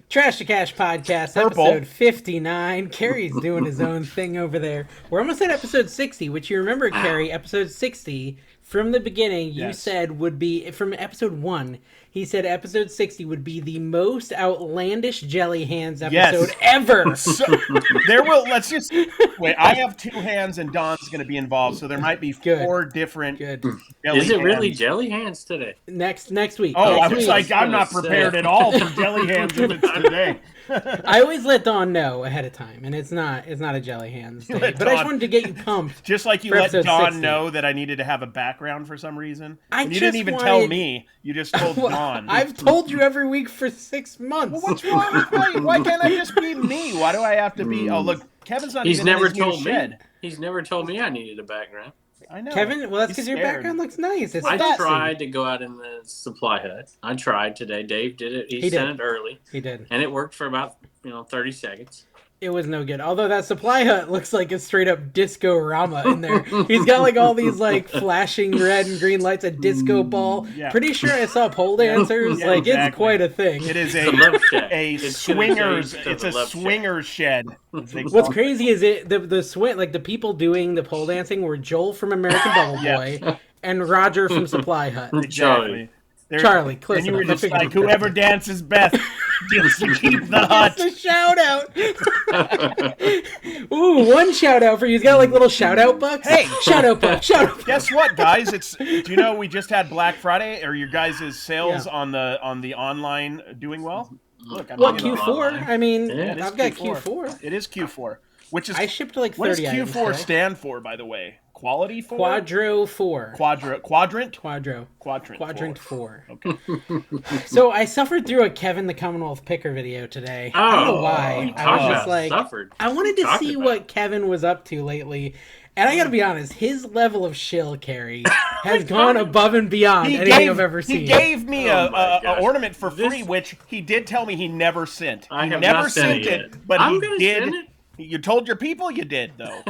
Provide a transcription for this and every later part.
Trash to Cash Podcast, Purple. episode 59. Carrie's doing his own thing over there. We're almost at episode 60, which you remember, Carrie, episode 60, from the beginning, you Yes. said would be, from episode 1, he said episode 60 would be the most outlandish jelly hands episode ever. So, let's just, wait, I have 2 hands and Don's going to be involved, so there might be 4 different Good. jelly Is it really hands. jelly hands today? Next week. Oh, Next I was week. like, I'm not prepared at all for jelly hands if it's today. I always let Dawn know ahead of time, and it's not a jelly hands day. But I just wanted to get you pumped. Just like you for let episode Dawn 60. know that I needed to have a background for some reason. I And you just didn't even wanted- tell me. You just told Dawn. I've told you every week for 6 months. Well, what's wrong with me? Why can't I just be me? Why do I have to be? Oh, look, Kevin's not He's even never in his new told me. shed. He's never told me I needed a background. I know. Kevin, well, that's He's because your scared. background looks nice. It's I fancy. tried to go out in the supply hut. I tried today. Dave did it. He He sent did. it early, He did. and it worked for about 30 seconds. It was no good. Although that supply hut looks like a straight up disco rama in there. He's got like all these like flashing red and green lights, a disco ball. Yeah. Pretty sure I saw pole dancers. Yeah, like exactly. it's quite a thing. It is It's a love shack. a It's gonna swingers. change to It's the a love shack. swingers shed. as they What's call it. crazy is the swing, like the people doing the pole dancing were Joel from American Bubble Yeah. Boy and Roger from Supply Hut. Exactly. There- Charlie, close And you were enough. I just figured like, you whoever dances best gets to keep the hut. That's a shout out. Ooh, one shout out for you. He's got like little shout out bucks. Hey! shout out buck, shout out buck. Guess what, guys? Do you know we just had Black Friday? Are your guys' sales Yeah. on the online doing well? Look, I'm Well, looking at Q4. online. I mean, Yeah, it is I've got Q4. It is Q4, which is I shipped like 30 what does items Q4 today. stand for, by the way? Quality 4? Quadro 4. Quadrant? Quadro. Quadrant. Quadrant 4. Okay. So I suffered through a Kevin the Commonwealth Picker video today. I don't know Oh, why. you I was talk just about like, suffered. I wanted to Talk see about what it. Kevin was up to lately. And I gotta be honest, his level of shill carry has gone above and beyond anything I've ever seen. He gave me Oh my a gosh. ornament for free, This- which he did tell me he never sent. I He have never not sent it yet. but I'm he gonna did. send it. You told your people you did, though.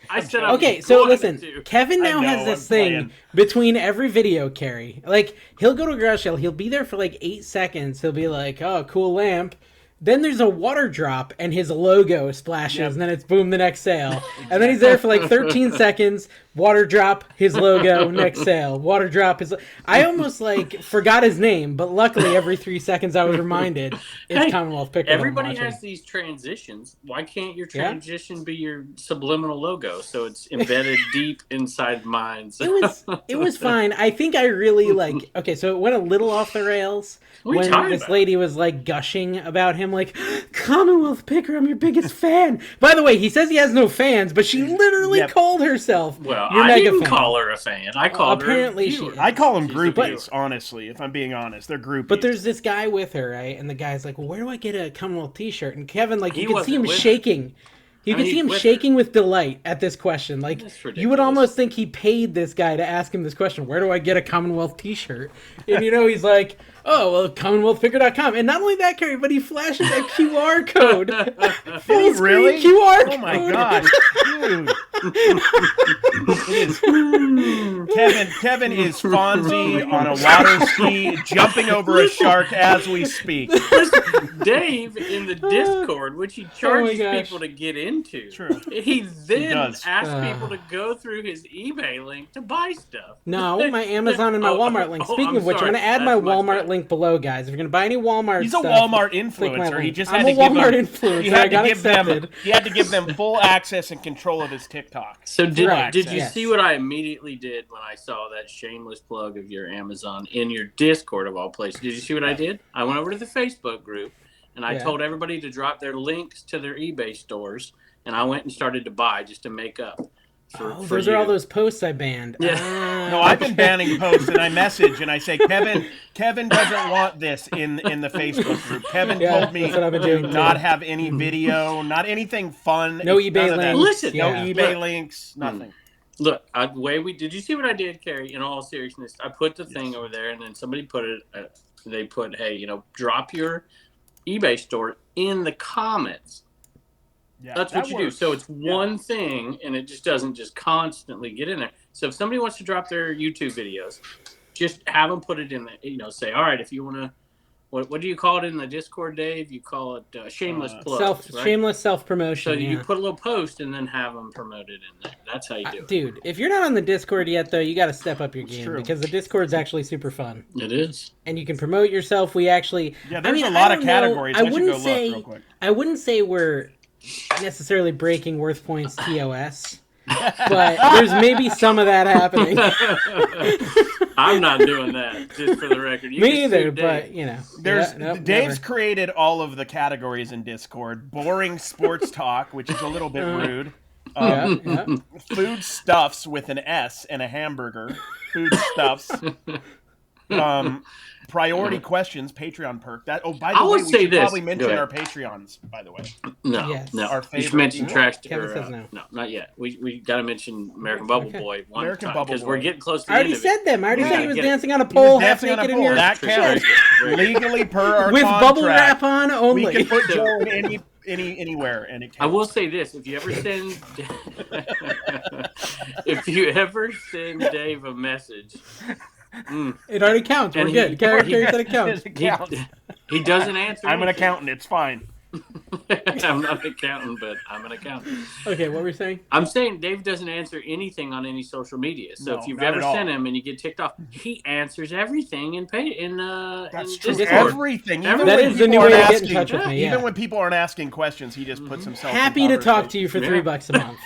I said I Okay, was so going listen, to. Kevin now I know, has this I'm thing playing. between every video carry. Like, he'll go to a garage sale, he'll be there for like 8 seconds, he'll be like, oh, cool lamp. Then there's a water drop and his logo splashes, Yep. and then it's boom, the next sale. And then he's there for like 13 seconds, water drop, his logo, next sale. Water drop, his. I almost like forgot his name, but luckily every 3 seconds I was reminded it's Hey, Commonwealth Picker. that I'm Everybody watching. has these transitions. Why can't your Yeah. transition be your subliminal logo so it's embedded deep inside minds? It was fine. I think I really like. Okay, so it went a little off the rails What are you when talking this about? lady was like gushing about him, like Commonwealth Picker, I'm your biggest fan. By the way, he says he has no fans, but she literally Yep. called herself Well, your I mega didn't fan. call her a fan. I called apparently her a she- viewer. I call them She's a groupies, viewer. honestly, if I'm being honest. They're groupies. But there's this guy with her, right? And the guy's like, "Well, where do I get a Commonwealth T-shirt?" And Kevin, like, He you could see wasn't him with her. shaking. You I could mean, see him with her. shaking with delight at this question. Like, That's you would ridiculous. almost think he paid this guy to ask him this question. Where do I get a Commonwealth T-shirt? And he's like, "Oh, well, CommonwealthPicker.com." And not only that, Kerry, but he flashes a QR code. Full Did he really? screen QR code. Oh my god, dude! Kevin is Fonzie on a water ski, jumping over a shark as we speak. Dave in the Discord, which he charges gosh. people to get into. True. He then does. asks people to go through his eBay link to buy stuff. No, my Amazon and my Oh, Walmart link. oh, Speaking I'm of which, I'm sorry. going to add my That's much Walmart better. link below, guys. If you're going to buy any Walmart He's a stuff, Walmart click my influencer. He link. just I'm had a to give Walmart them. influencer. He I had to got give them. accepted. He had to give them full access and control of his TikTok. So did Correct, you yes. see what I immediately did when I saw that shameless plug of your Amazon in your Discord of all places? Did you see what I did? I went over to the Facebook group and I Yeah. told everybody to drop their links to their eBay stores, and I went and started to buy just to make up. For Those are all those posts I banned. Yeah. No, I've been banning posts, and I message and I say, Kevin doesn't want this in the Facebook group. Kevin Yeah, told me that's what I've been to doing, too. not have any video, not anything fun. No It's eBay none of that. links. Listen, No Yeah. eBay Look. links, nothing. Look, did you see what I did, Carrie? In all seriousness, I put the thing over there, and then somebody put it. They put, "Hey, drop your eBay store in the comments." Yeah, That's that what you do. works. So it's Yeah. one thing, and it just doesn't just constantly get in there. So if somebody wants to drop their YouTube videos, just have them put it in there. Say, all right, if you want to what do you call it in the Discord, Dave? You call it shameless plugs, right? Shameless self promotion. So you put a little post and then have them promoted in there. That's how you do it, dude. If you're not on the Discord yet, though, you got to step up your game because the Discord's actually super fun. It is, and you can promote yourself. We actually, there's a lot of categories. I wouldn't say, real quick. I wouldn't say we're necessarily breaking Worth Points TOS. But there's maybe some of that happening. I'm not doing that, just for the record. Me either, but you know. Dave's created all of the categories in Discord. Boring sports talk, which is a little bit rude. Food stuffs with an S and a hamburger. Food stuffs. Priority questions, Patreon perk. By the way, we should probably mention our Patreons, by the way. No. Our favorite. You should mention Trash. Kevin says no. No, not yet. We got to mention American Bubble Boy one time because we're getting close to the end of it. I already said them. I already said he was dancing on a pole, half naked in your that counts. Legally per our with contract. Bubble wrap on only. We can put Joe in anywhere, and it counts. I will say this: if you ever send Dave a message. It already counts. We're good. Character said it counts. He doesn't answer. I'm an accountant. It's fine. I'm not an accountant, but I'm an accountant. Okay, what were you saying? I'm saying Dave doesn't answer anything on any social media. So if you've ever sent him and you get ticked off, he answers everything in That's true. Discord. Everything. That is the new way to get in touch with me. Even when people aren't asking questions, he just puts himself. Happy to talk to you for $3 a month.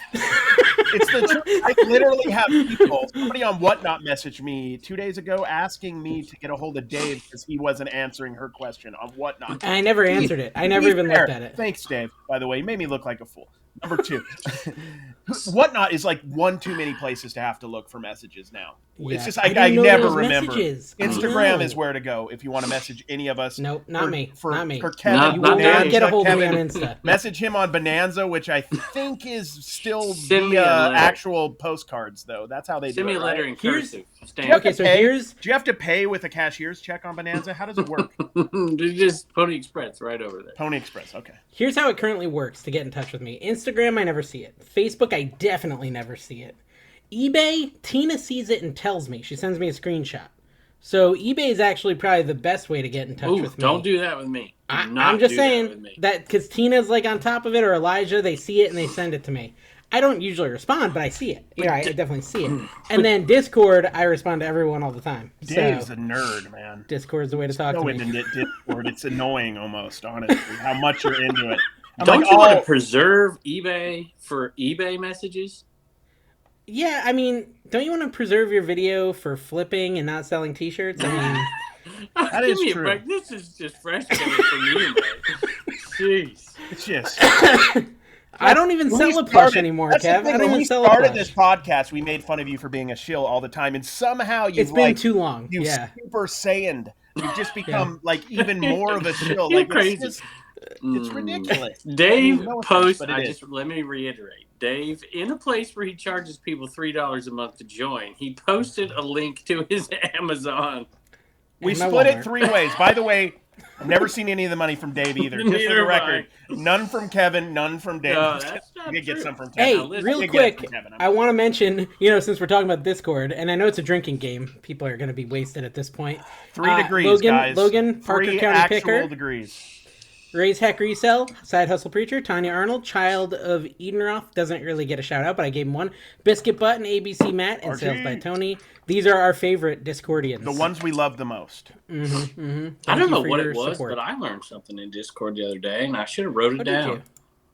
It's the truth. I literally have people. Somebody on Whatnot messaged me 2 days ago asking me to get a hold of Dave because he wasn't answering her question on Whatnot. I never answered it. I never even looked at it. Thanks, Dave. By the way, you made me look like a fool. Number 2, Whatnot is like one too many places to have to look for messages now. Yeah. It's just I never remember. Messages. Instagram is where to go if you want to message any of us. Nope, not me. For Kevin, you will not get a hold of me on Insta. Message him on Bonanza, which I think is still via actual postcards, though. That's how they do it. Send me a letter in cursive. Do you have to pay with a cashier's check on Bonanza? How does it work? Just Pony Express right over there. Pony Express, okay. Here's how it currently works to get in touch with me. Instagram, I never see it. Facebook, I definitely never see it. eBay, Tina sees it and tells me. She sends me a screenshot. So eBay is actually probably the best way to get in touch with me. Don't do that with me. I'm just saying that because Tina's like on top of it, or Elijah, they see it and they send it to me. I don't usually respond, but I see it. Yeah, I definitely see it. And then Discord, I respond to everyone all the time. Dave's a nerd, man. Discord's the way to talk to me. Discord, it's annoying almost, honestly, how much you're into it. Don't you want to preserve eBay for eBay messages? Yeah, I mean, don't you want to preserve your video for flipping and not selling T-shirts? I mean, that is true. This is just fresh coming from you, man. Jeez. It's just... I don't even sell a plush anymore, Kev. I don't even sell a plush. When we started this podcast, we made fun of you for being a shill all the time, and somehow it's been too long. You've Super Saiyaned. You've just become like even more of a shill. Like crazy. It's ridiculous. Dave posts. Let me reiterate. Dave, in a place where he charges people $3 a month to join, he posted a link to his Amazon. We split it 3 ways. By the way, I've never seen any of the money from Dave either. Just for the record, none from Kevin, none from Dave. No, that's not true. Get some from Kevin. Hey, real quick, I want to mention, since we're talking about Discord, and I know it's a drinking game, people are going to be wasted at this point. 3 degrees, guys. Logan, Parker 3 County Picker. 3 degrees. Raise Heck Resell, Side Hustle Preacher, Tanya Arnold, Child of Edenroth, doesn't really get a shout out, but I gave him one. Biscuit Button, ABC Matt, and Sales by Tony. These are our favorite Discordians. The ones we love the most. I don't know what it was, but I learned something in Discord the other day, and I should have wrote it down.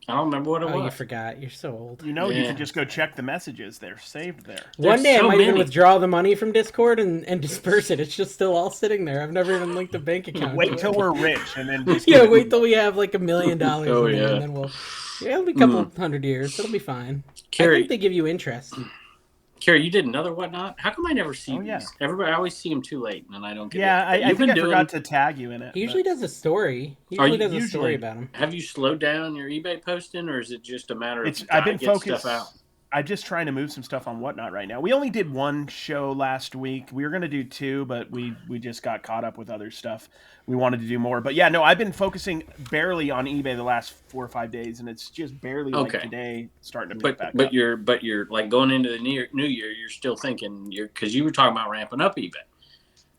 I don't remember what it was. Oh, you forgot. You're so old. You can just go check the messages. They're saved there. One day I might even withdraw the money from Discord and disperse it. It's just still all sitting there. I've never even linked a bank account. Wait till we're rich and then just wait till we have like $1 million and then it'll be a couple $100 years. It'll be fine. I think they give you interest. Carrie, you did another Whatnot? How come I never see these? Yeah. Everybody, I always see them too late, and I don't get it. I think I forgot to tag you in it. He usually does a story. He usually does a story about them. Have you slowed down your eBay posting, or is it just a matter of I've been focused. Stuff out? I'm just trying to move some stuff on Whatnot right now. We only did 1 show last week. We were going to do 2, but we just got caught up with other stuff. We wanted to do more. But yeah, no, I've been focusing barely on eBay the last 4 or 5 days, and it's just barely like today starting to pick back up. You're like going into the new year, you're still thinking, because you were talking about ramping up eBay.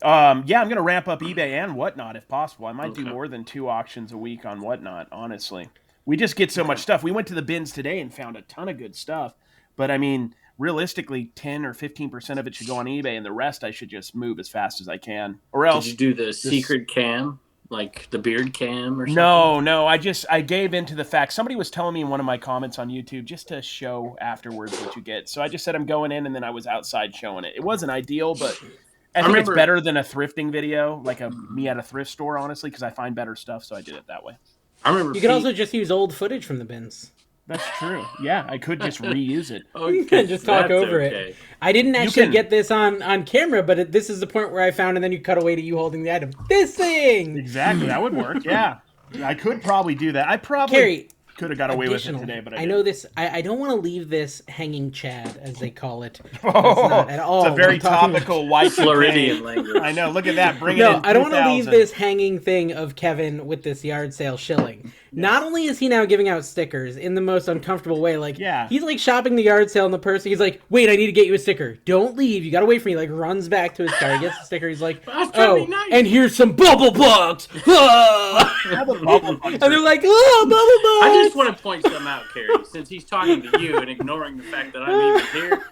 Yeah, I'm going to ramp up eBay and Whatnot if possible. I might do more than 2 auctions a week on Whatnot, honestly. We just get so much stuff. We went to the bins today and found a ton of good stuff. But I mean, realistically, 10 or 15% of it should go on eBay, and the rest I should just move as fast as I can. Or else, did you do the secret cam, like the beard cam or something? No. I gave into the fact. Somebody was telling me in one of my comments on YouTube just to show afterwards what you get. So I just said I'm going in, and then I was outside showing it. It wasn't ideal, but I think it's better than a thrifting video, like me at a thrift store, honestly, because I find better stuff. So I did it that way. I remember you could also just use old footage from the bins. That's true. Yeah, I could just reuse it. You can just talk over it. I didn't actually get this on camera, but this is the point where I found, and then you cut away to you holding the item. This thing! Exactly, that would work, yeah. I could probably do that. I probably could have got away with it today, but I know this. I don't want to leave this hanging Chad, as they call it. Oh, not at all. It's a very topical white Floridian language. I know, look at that. Bring it in. No, I don't want to leave this hanging thing of Kevin with this yard sale shilling. Not only is he now giving out stickers in the most uncomfortable way, like he's like shopping the yard sale, and the person he's like, "Wait, I need to get you a sticker. Don't leave. You gotta wait for me." Like runs back to his car, he gets the sticker. He's like, "Oh, and here's some bubble bugs." And they're like, "Oh, bubble bugs." I just want to point something out, Carrie, since he's talking to you and ignoring the fact that I'm even here.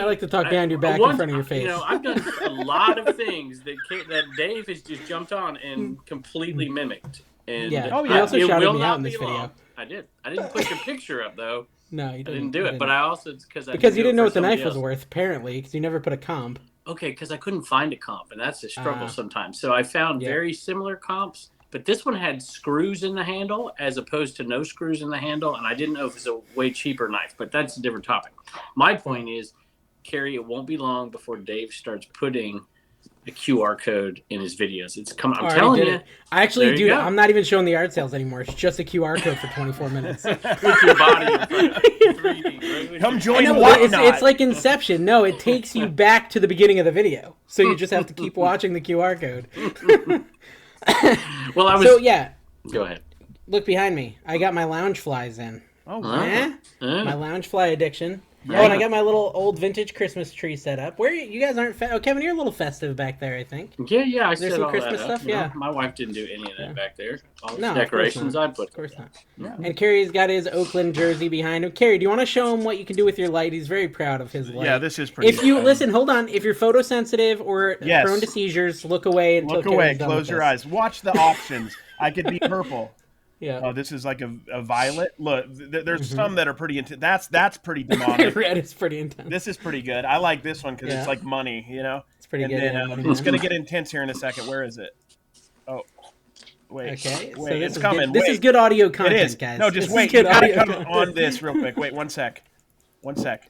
I like to talk behind your back in front of your face. You know, I've done a lot of things that Dave has just jumped on and completely mimicked. And he also shouted me out in this video. Long. I did. I didn't put your picture up though. No, you didn't. I didn't do it, but I also because you didn't know what the knife was worth, apparently, because you never put a comp. Okay, because I couldn't find a comp, and that's a struggle sometimes. So I found very similar comps. But this one had screws in the handle as opposed to no screws in the handle, and I didn't know if it was a way cheaper knife, but that's a different topic. My point is, Carrie, it won't be long before Dave starts putting a QR code in his videos. It's coming. I'm telling you. I actually do. I'm not even showing the yard sales anymore. It's just a QR code for 24 minutes. With your body in front of 3D, right? Come join Whatnot. It's like Inception. No, it takes you back to the beginning of the video. So you just have to keep watching the QR code. Well, Go ahead. Look behind me. I got my lounge flies in. Oh, wow. My lounge fly addiction. Yeah. Oh, and I got my little old vintage Christmas tree set up. Where you guys aren't? Oh, Kevin, you're a little festive back there, I think. Yeah. I set some all Christmas that up. stuff. Yeah. My wife didn't do any of that back there. All the decorations I put. Of course not. Yeah. And Carrie's got his Oakland jersey behind him. Carrie, do you want to show him what you can do with your light? He's very proud of his light. Yeah, this is pretty. If you listen, hold on. If you're photosensitive or prone to seizures, look away until Carrie's done Close your eyes. Watch the options. I could be purple. Yeah. Oh, this is like a violet. Look, there's some that are pretty intense. That's pretty demonic. Red is pretty intense. This is pretty good. I like this one because it's like money, you know? It's pretty good. Then, it's going to get intense here in a second. Where is it? Oh, wait. Okay. Wait, it's coming. This is good audio content, guys. No, just wait. You got to come on this real quick. Wait, 1 sec. 1 sec.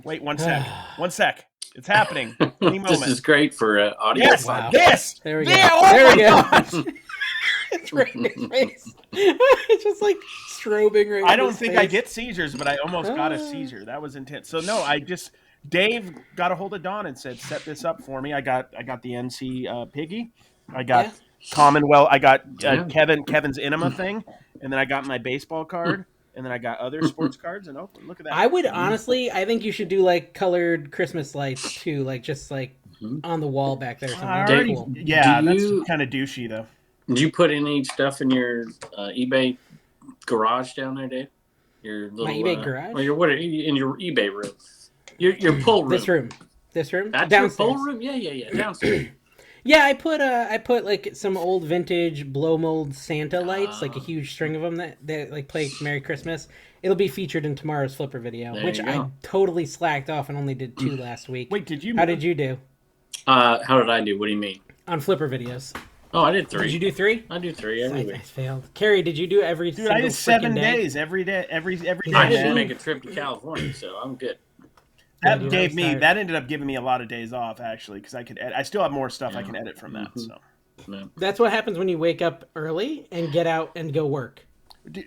Wait, 1 sec. 1 sec. It's happening. Any moment. This is great for audio. Yes, this. There we go. There we go. It's right in his face. It's just like strobing right. I don't think I get seizures, but I almost got a seizure. That was intense. So no, Dave got a hold of Don and said, "Set this up for me." I got the NC Piggy. I got Commonwealth. I got Kevin's Enema thing, and then I got my baseball card, and then I got other sports cards. And look at that. I would honestly, I think you should do like colored Christmas lights too, like just like on the wall back there. Cool. Yeah, that's kind of douchey though. Did you put any stuff in your eBay garage down there, Dave? Your little my eBay garage? Or in your eBay room? Your pull room. This room. That's downstairs. Your pull room. Yeah. Downstairs. Yeah, I put like some old vintage blow mold Santa lights, like a huge string of them that like play Merry Christmas. It'll be featured in tomorrow's Flipper video, which I totally slacked off and only did 2 last week. Wait, How did you do? How did I do? What do you mean? On Flipper videos. Oh, I did 3. Did you do 3? I do 3 every week. I failed. Carrie, did you do every single I did 7 day? days every day. Every day. I didn't make a trip to California, so I'm good. That ended up giving me a lot of days off actually because I could. I still have more stuff I can edit from that. So that's what happens when you wake up early and get out and go work.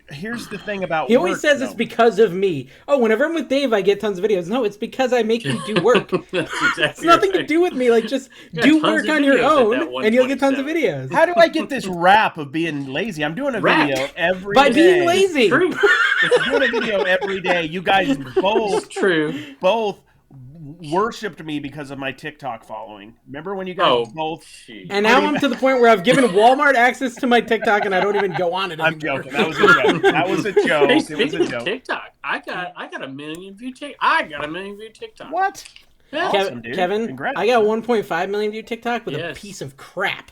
Here's the thing about he always says it's because of me. Oh, whenever I'm with Dave, I get tons of videos. No, it's because I make you do work. It's nothing to do with me. Like, just do work on your own, and you'll get tons of videos. How do I get this rap of being lazy? I'm doing a video every day. By being lazy. True. I'm doing a video every day. You guys both worshipped me because of my TikTok following. Remember when you guys both? Geez. And now I'm to the point where I've given Walmart access to my TikTok, and I don't even go on it anymore. I'm joking. That was a joke. That was a joke. Hey, It was speaking a of joke. TikTok, I got a million view TikTok. I got a million view TikTok. What? Yeah. Awesome, dude. Kevin, Congrats. I got 1.5 million view TikTok with a piece of crap.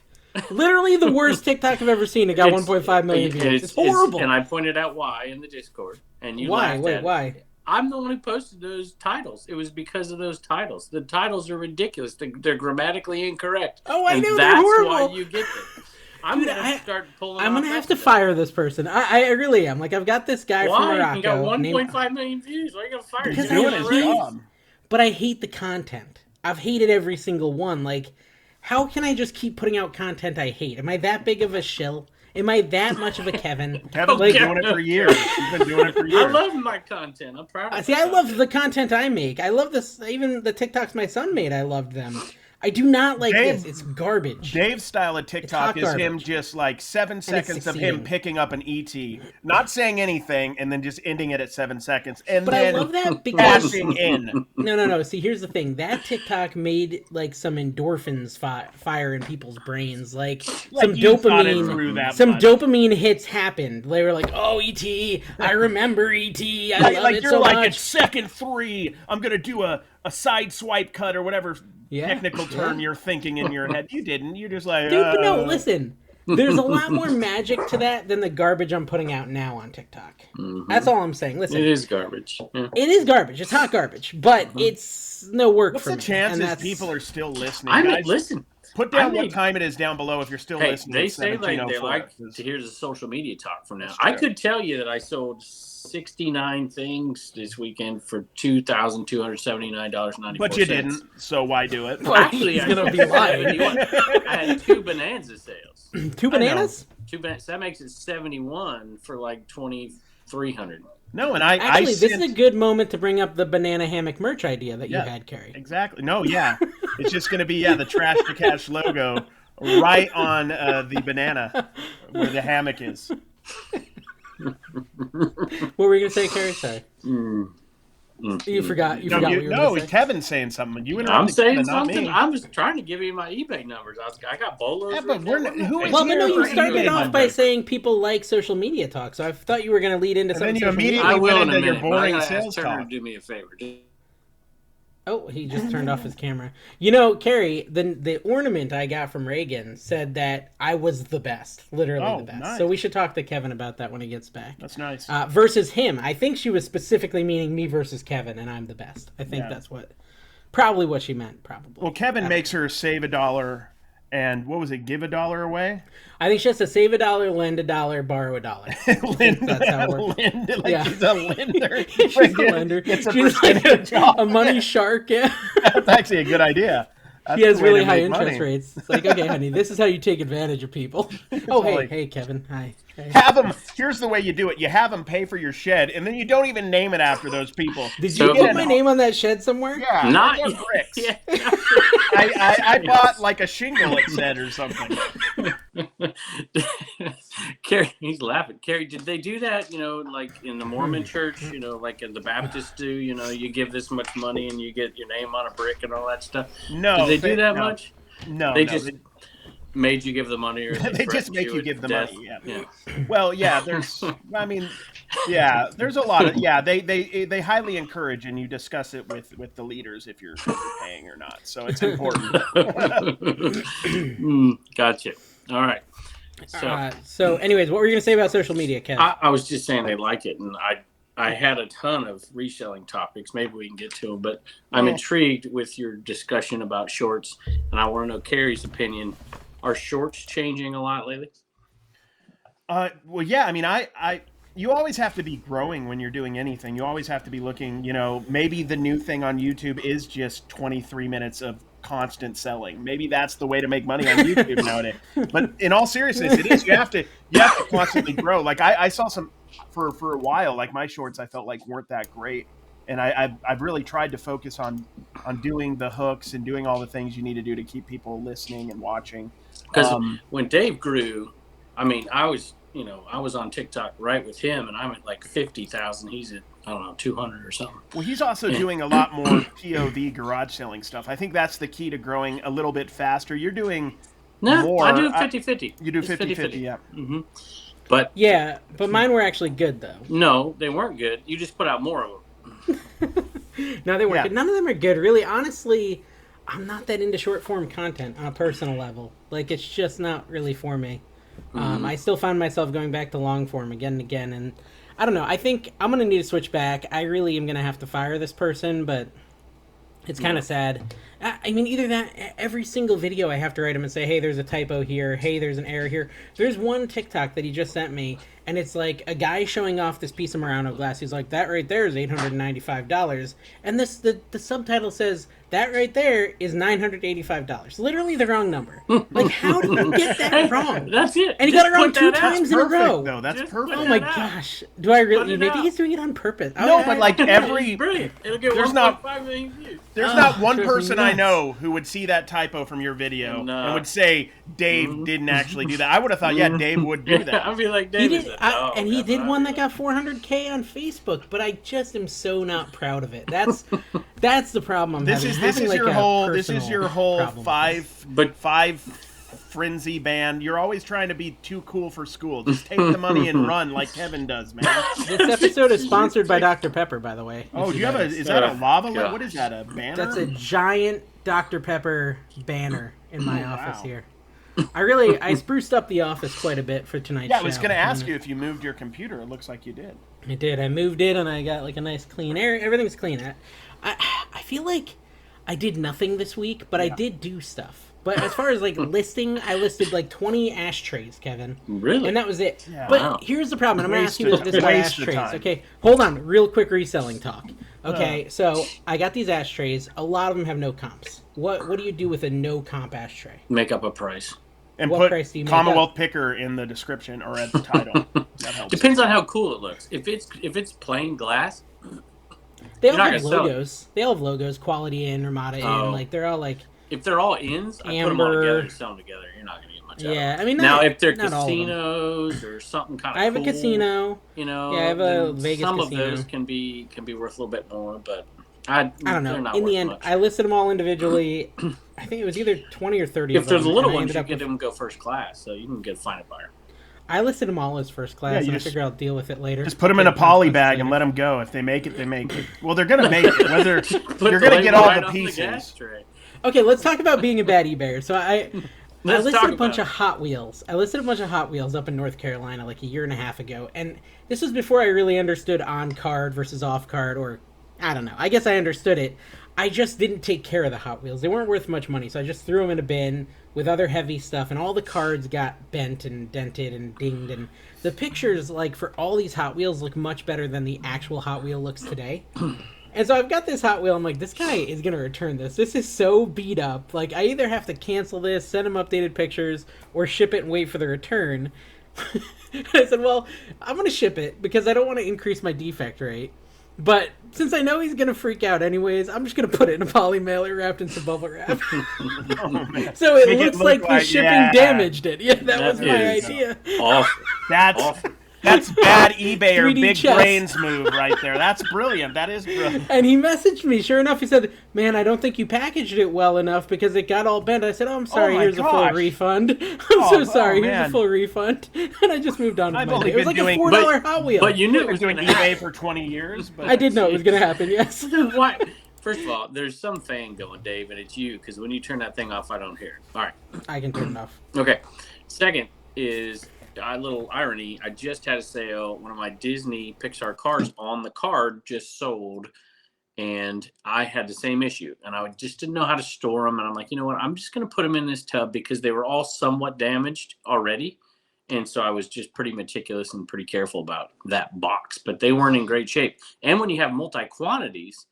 Literally the worst TikTok I've ever seen. It got 1.5 million views. It's horrible. And I pointed out why in the Discord. And you why? laughed Wait, at why? it. I'm the one who posted those titles. It was because of those titles. The titles are ridiculous. They're grammatically incorrect. Oh, I know, that's they're horrible. why you get them. I'm gonna start pulling. I'm gonna have to fire this person. I really am. Like, I've got this guy from Morocco. You got 1.5 million views. Why you gonna fire? Because He's doing his job. But I hate the content. I've hated every single one. Like, how can I just keep putting out content I hate? Am I that big of a shill? Am I that much of a Kevin? Kevin's been doing it for years. He's been doing it for years. I love my content. I'm proud of it. See, I love the content I make. I love this. Even the TikToks my son made, I loved them. I do not like this. It's garbage. Dave's style of TikTok is him just like 7 seconds of him picking up an ET, not saying anything, and then just ending it at 7 seconds. And but then I love that because passing in. No. See, here's the thing. That TikTok made like some endorphins fire in people's brains. Like some dopamine. Some dopamine hits happened. They were like, "Oh, ET, I remember ET. I love it so much." At second 3, I'm gonna do a side swipe cut or whatever. Technical term you're thinking in your head. You didn't. You're just like, dude, but no, listen. There's a lot more magic to that than the garbage I'm putting out now on TikTok. Mm-hmm. That's all I'm saying. Listen. It is garbage. Yeah. It is garbage. It's hot garbage. But it's no work for me. What's the chances people are still listening? I mean, guys? listen. Put down what time it is down below if you're still listening. They say they like to hear the social media talk from now. I could tell you that I sold 69 things this weekend for $2,279.94. But you didn't, so why do it? Well, actually, I'm going to be lying. I had 2 Bonanza sales. 2 bananas? 2 bananas. So that makes it 71 for like $2,300. No, and this is a good moment to bring up the banana hammock merch idea that you had, Carrie. Exactly. No, it's just going to be the Trash to Cash logo right on the banana where the hammock is. What were you going to say, Carrie? Sorry. You forgot. What you were going to say. Kevin's saying something. I'm saying something. I was trying to give you my eBay numbers. I got bolos. You started off by saying people like social media talk, so I thought you were going to lead into something. And then you immediately went into your boring sales talk. talk. Do me a favor. Oh, he just turned off his camera. Carrie, the ornament I got from Reagan said that I was the best, literally the best. Nice. So we should talk to Kevin about that when he gets back. That's nice. Versus him. I think she was specifically meaning me versus Kevin, and I'm the best. I think that's probably what she meant, probably. Well, Kevin makes her save $1 and, what was it, give $1 away? I think she has to save $1, lend $1, borrow $1. That's how it works. She's a lender. She's a lender. She's like a money shark. Yeah. That's actually a good idea. He has really high interest rates. It's like, okay, honey, this is how you take advantage of people. Oh, hey, Kevin. Hi. Hey. Have them. Here's the way you do it. You have them pay for your shed, and then you don't even name it after those people. Did you put my name on that shed somewhere? Yeah, not bricks. Yeah. I bought like a shingle, it said, or something. Carrie, he's laughing. Carrie, did they do that? Like in the Mormon church, like in the Baptists do. You give this much money and you get your name on a brick and all that stuff. No, did they do that much? No, they just made you give the money, or they just make you give the death. money. Yeah. Well, there's. I mean, there's a lot of. They highly encourage, and you discuss it with the leaders if you're paying or not. So it's important. Gotcha. All right. So, anyways, what were you going to say about social media, Ken? I was just saying they like it, and I had a ton of reselling topics. Maybe we can get to them, but I'm intrigued with your discussion about shorts, and I want to know Carrie's opinion. Are shorts changing a lot lately? Well, yeah. I mean, you always have to be growing when you're doing anything. You always have to be looking. Maybe the new thing on YouTube is just 23 minutes of constant selling. Maybe that's the way to make money on YouTube nowadays. But in all seriousness, it is. You have to constantly grow. Like I saw some for a while. Like my shorts, I felt like weren't that great, and I've really tried to focus on doing the hooks and doing all the things you need to do to keep people listening and watching. Because when Dave grew, I mean, I was I was on TikTok right with him, and I'm at like 50,000. He's at, I don't know, 200 or something. Well, he's also doing a lot more POV garage selling stuff. I think that's the key to growing a little bit faster. You're doing more. I do 50-50. You do 50-50, yeah. Mm-hmm. But mine were actually good though. No, they weren't good. You just put out more of them. No, they weren't good. None of them are good, really. Honestly, I'm not that into short form content on a personal level. Like, it's just not really for me. I still find myself going back to long form again and again, and I don't know. I think I'm gonna need to switch back. I really am gonna have to fire this person, but it's kind of sad. I mean, either that, every single video I have to write him and say, hey, there's a typo here, hey, there's an error here. There's one TikTok that he just sent me, and it's like a guy showing off this piece of Murano glass. He's like, that right there is $895. And the subtitle says, that right there is $985. Literally the wrong number. Like, how did you get that wrong? That's it. And he got it wrong 2 times in a row. No, that's perfect. Oh my gosh. Do I really? Maybe he's doing it on purpose. No, but like every... It's brilliant. It'll get 1.5 million views. There's not one person I know who would see that typo from your video and would say Dave didn't actually do that. I would have thought, Dave would do that. I'd be like, Dave he did one that got 400K on Facebook, but I just am so not proud of it. That's the problem I'm having. This is your whole five frenzy band. You're always trying to be too cool for school. Just take the money and run like Kevin does, man. This episode is sponsored by Dr. Pepper, by the way. Oh, do you have is that a lava light? What is that, a banner? That's a giant Dr. Pepper banner in my office here. I spruced up the office quite a bit for tonight's show. I was going to ask you if you moved your computer. It looks like you did. I did. I moved it, and I got like a nice clean air. Everything's clean. I feel like I did nothing this week, but I did do stuff. But as far as like listing, I listed like 20 ashtrays, Kevin. Really? And that was it. Yeah. But here's the problem. And I'm going to ask you this about ashtrays. Okay, hold on. Real quick reselling talk. Okay, so I got these ashtrays. A lot of them have no comps. What do you do with a no comp ashtray? Make up a price. And what price do you Commonwealth Picker in the description or at the title. That helps. Depends on how cool it looks. If it's plain glass, they all have logos. They all have logos. Quality in, Ramada in. Like they're all like. If they're all ins, I put them all together and sell them together. You're not going to get much out of them. I mean, now if they're casinos or something kind of I have a casino. You know, I have a Vegas some casino. of those can be worth a little bit more, but I don't know. In the end, I listed them all individually. I think it was either 20 or 30 if there's the little ones, you get them go first class, so you can get a find buyer. I listed them all as first class, and I figure I'll deal with it later. Just put them in a poly bag and let them go. If they make it, they make it. Well, they're going to make it. Whether you're going to get all the pieces. Okay, let's talk about being a bad eBayer. So I listed a bunch of Hot Wheels. I listed a bunch of Hot Wheels up in North Carolina like a year and a half ago, and this was before I really understood on card versus off card, or I don't know. I guess I understood it. I just didn't take care of the Hot Wheels. They weren't worth much money, so I just threw them in a bin with other heavy stuff, and all the cards got bent and dented and dinged, and the pictures, like, for all these Hot Wheels look much better than the actual Hot Wheel looks today. And so I've got this Hot Wheel. I'm like, this guy is going to return this. This is so beat up. Like, I either have to cancel this, send him updated pictures, or ship it and wait for the return. I said, well, I'm going to ship it because I don't want to increase my defect rate. But since I know he's going to freak out anyways, I'm just going to put it in a poly mailer wrapped in some bubble wrap. So it looks like the shipping damaged it. Yeah, that was my idea. Awesome. That's bad eBay or big brains move right there. That's brilliant. That is brilliant. And he messaged me. Sure enough, he said, man, I don't think you packaged it well enough because it got all bent. I said, oh, I'm sorry. Here's a full refund. I'm so sorry. Here's a full refund. And I just moved on with my day. It was like a $4 Hot Wheel. But you knew it was doing eBay for 20 years. But I did know it was going to happen, yes. Why? First of all, there's some fan going, Dave, and it's you, because when you turn that thing off, I don't hear it. All right. I can turn it off. Okay. Second is... a little irony. I just had a sale. One of my Disney Pixar cars on the card just sold, and I had the same issue. And I just didn't know how to store them. And I'm like, you know what? I'm just going to put them in this tub because they were all somewhat damaged already. And so I was just pretty meticulous and pretty careful about that box. But they weren't in great shape. And when you have multi-quantities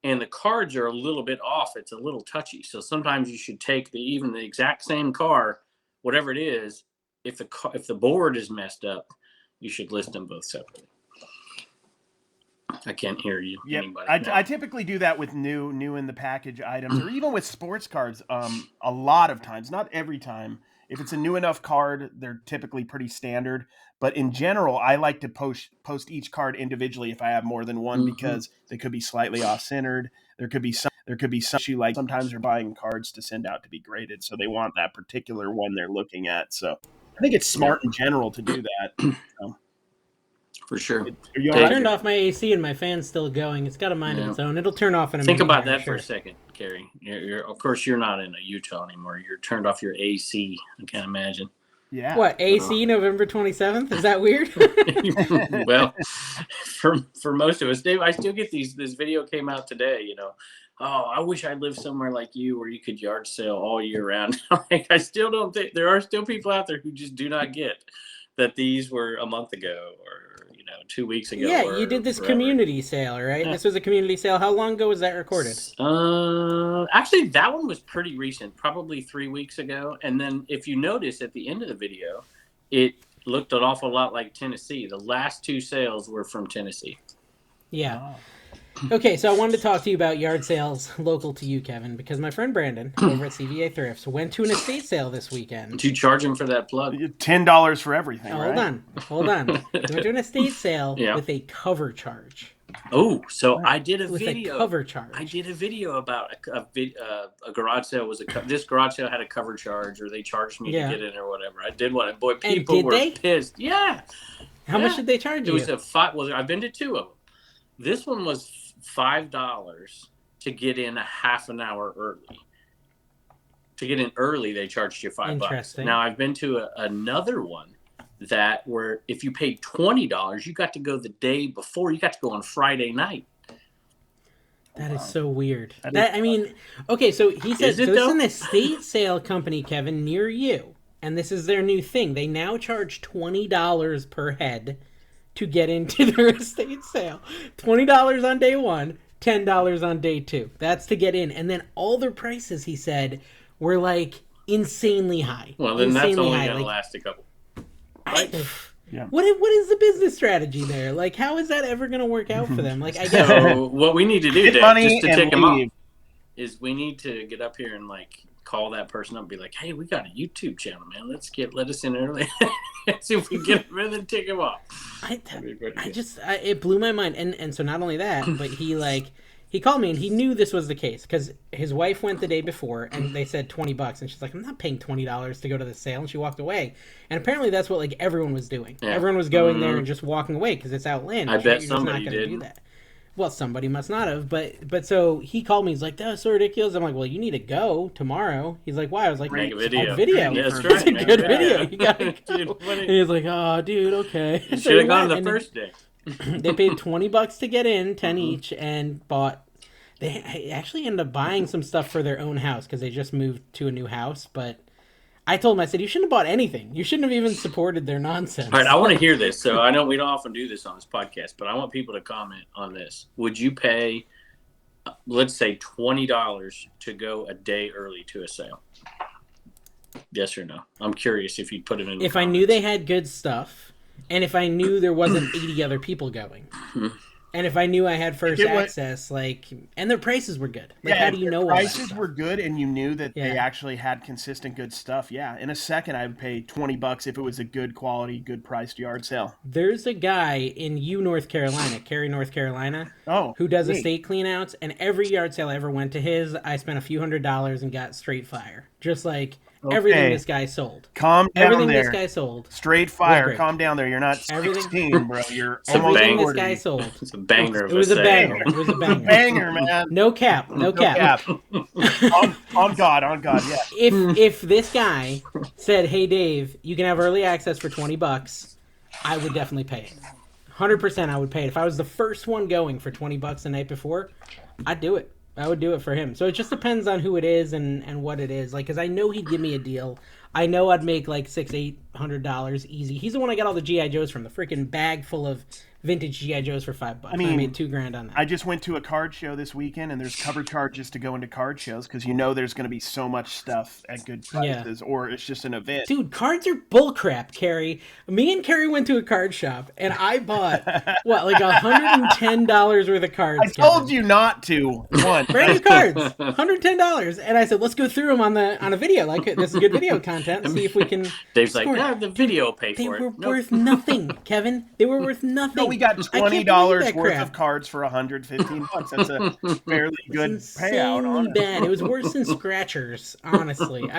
and the cards are a little bit off, it's a little touchy. So sometimes you should take even the exact same car, whatever it is. If the board is messed up, you should list them both separately. I can't hear you. Yeah, I typically do that with new in the package items, or even with sports cards. A lot of times, not every time. If it's a new enough card, they're typically pretty standard. But in general, I like to post each card individually if I have more than one, because they could be slightly off-centered. There could be some issue, like sometimes they're buying cards to send out to be graded, so they want that particular one they're looking at. So I think it's smart in general to do that. For sure. I turned off my AC and my fan's still going. It's got a mind of its own. It'll turn off in a minute. Think about that for a second, Carrie. Of course, you're not in Utah anymore. You're turned off your AC. I can't imagine. Yeah. What, AC November 27th? Is that weird? Well, for most of us, Dave, I still get this video came out today, oh, I wish I lived somewhere like you where you could yard sale all year round. I still don't think there are still people out there who just do not get that these were a month ago or 2 weeks ago. Yeah, you did this community sale, right? Yeah. This was a community sale. How long ago was that recorded? Actually, that one was pretty recent, probably 3 weeks ago. And then if you notice at the end of the video, it looked an awful lot like Tennessee. The last 2 sales were from Tennessee. Yeah. Oh. Okay, so I wanted to talk to you about yard sales local to you, Kevin, because my friend Brandon over at CVA Thrifts went to an estate sale this weekend. Did you charge him for that plug? $10 for everything, right? Hold on. He went to an estate sale with a cover charge. Oh, so I did a video. A cover charge. I did a video about a garage sale. This garage sale had a cover charge, or they charged me to get in or whatever. I did one, and boy, people were pissed. Yeah. How much did they charge you? It was a $5. Well, I've been to 2 of them. This one was $5 to get in a half an hour early. To get in early, they charged you $5. Now I've been to another one where if you paid $20, you got to go the day before. You got to go on Friday night. That is so weird. Okay, so he says so it's an estate sale company, Kevin, near you, and this is their new thing. They now charge $20 per head to get into their estate sale. $20 on day 1, $10 on day 2. That's to get in. And then all their prices, he said, were like insanely high. Well, then that's only going to last a couple. Right? What is the business strategy there? Like, how is that ever going to work out for them? Like, I guess. So what we need to do, Dave, just to take them off, is we need to get up here and call that person up and be like, hey, we got a YouTube channel, man. Let us in early. See if we can get him in and take him off. It blew my mind. And so not only that, but he called me and he knew this was the case because his wife went the day before and they said $20 and she's like, I'm not paying $20 to go to the sale, and she walked away. And apparently that's what everyone was doing. Yeah. Everyone was going there and just walking away because it's outland. I bet somebody did. Do that. Well, somebody must not have, but so he called me. He's like, "That's so ridiculous." I'm like, "Well, you need to go tomorrow." He's like, "Why?" I was like, "Make a video. Video. Yeah, that's right. It's a good video. You gotta go." Dude, and he's like, "Oh, dude, okay." You should have gone the first day. They paid $20 to get in, 10 each, and bought. They actually ended up buying some stuff for their own house because they just moved to a new house, but. I told him, I said, you shouldn't have bought anything. You shouldn't have even supported their nonsense. All right, I want to hear this. So I know we don't often do this on this podcast, but I want people to comment on this. Would you pay, let's say, $20 to go a day early to a sale? Yes or no? I'm curious if you'd put it in. If I knew they had good stuff, and if I knew there wasn't 80 other people going. And if I knew I had first access, and their prices were good. How do you know all that stuff? Prices were good, and you knew that they actually had consistent good stuff. Yeah, in a second, I would pay $20 if it was a good quality, good priced yard sale. There's a guy in North Carolina, Cary, North Carolina, who does estate cleanouts, and every yard sale I ever went to his, I spent a few $100s and got straight fire. Just everything this guy sold. Calm down everything there. This guy sold. Straight fire. Calm down there. You're not 16, bro. You're almost 40. This guy sold. It's a banger. It was a banger. It was a banger. Banger, man. No cap. No cap. On God, yeah. If this guy said, "Hey Dave, you can have early access for $20," I would definitely pay it. 100% I would pay it. If I was the first one going for $20 the night before, I'd do it. I would do it for him. So it just depends on who it is and what it is. Because I know he'd give me a deal. I know I'd make $600, $100 easy. He's the one I got all the GI Joes from, the freaking bag full of vintage GI Joes for $5. I made $2,000 on that. I just went to a card show this weekend, and there's cover charges to go into card shows because there's going to be so much stuff at good prices, or it's just an event. Dude, cards are bullcrap, Carrie. Me and Carrie went to a card shop, and I bought like $110 worth of cards. I told you not to. Brand new cards, $110, and I said, let's go through them on a video. Like, this is good video content. See if we can. Dave's like, the video paid for it. They were worth nothing, Kevin. They were worth nothing. We got $20 worth of cards for $115. That's a fairly good payout on it. Bad. It was worse than scratchers, honestly.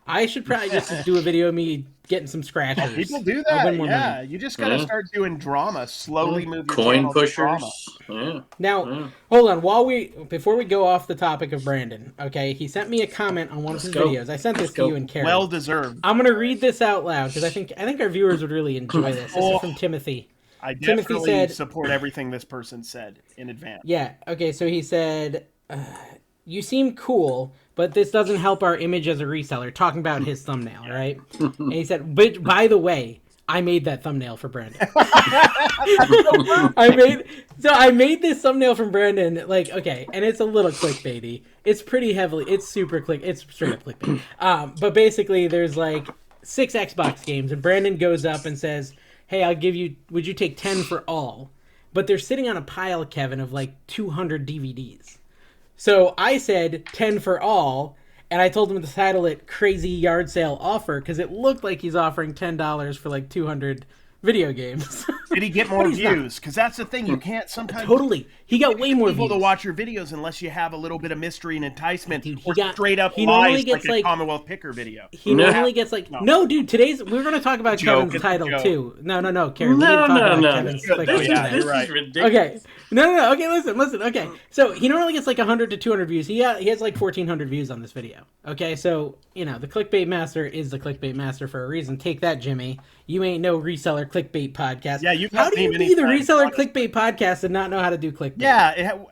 I should probably just do a video of me getting some scratchers. People do that. Yeah, you just gotta start doing drama. Slowly move your coin pushers. Yeah. Now, hold on. Before we go off the topic of Brandon, okay? He sent me a comment on one of his videos. I sent this to you and Karen. Well deserved. I'm gonna read this out loud because I think our viewers would really enjoy this. This is from Timothy. I definitely support everything this person said in advance. Yeah. Okay. So he said, "You seem cool, but this doesn't help our image as a reseller." Talking about his thumbnail, right? And he said, "But by the way, I made that thumbnail for Brandon." I made this thumbnail from Brandon. Like, okay, and it's a little clickbaity. It's pretty heavily. It's super It's straight up clickbait. But basically, there's like 6 Xbox games, and Brandon goes up and says, "Hey, would you take 10 for all?" But they're sitting on a pile, Kevin, of like 200 DVDs. So I said 10 for all, and I told him to title it Crazy Yard Sale Offer because it looked like he's offering $10 for like 200 video games. Did he get more views? Because that's the thing. You can't sometimes... Totally. He got way more people views. to watch your videos unless you have a little bit of mystery and enticement. Dude, straight up lies like a Commonwealth Picker video. He normally gets like... No, dude, we're going to talk about Kevin's title too. No, Karen. Kevin's clickbait. This is ridiculous. Okay. No. Okay, listen. Okay. So he normally gets like 100 to 200 views. He has like 1,400 views on this video. Okay, so, the clickbait master is the clickbait master for a reason. Take that, Jimmy. You ain't no reseller clickbait podcast. Yeah, how do you be the reseller clickbait podcast and not know how to do clickbait? Yeah,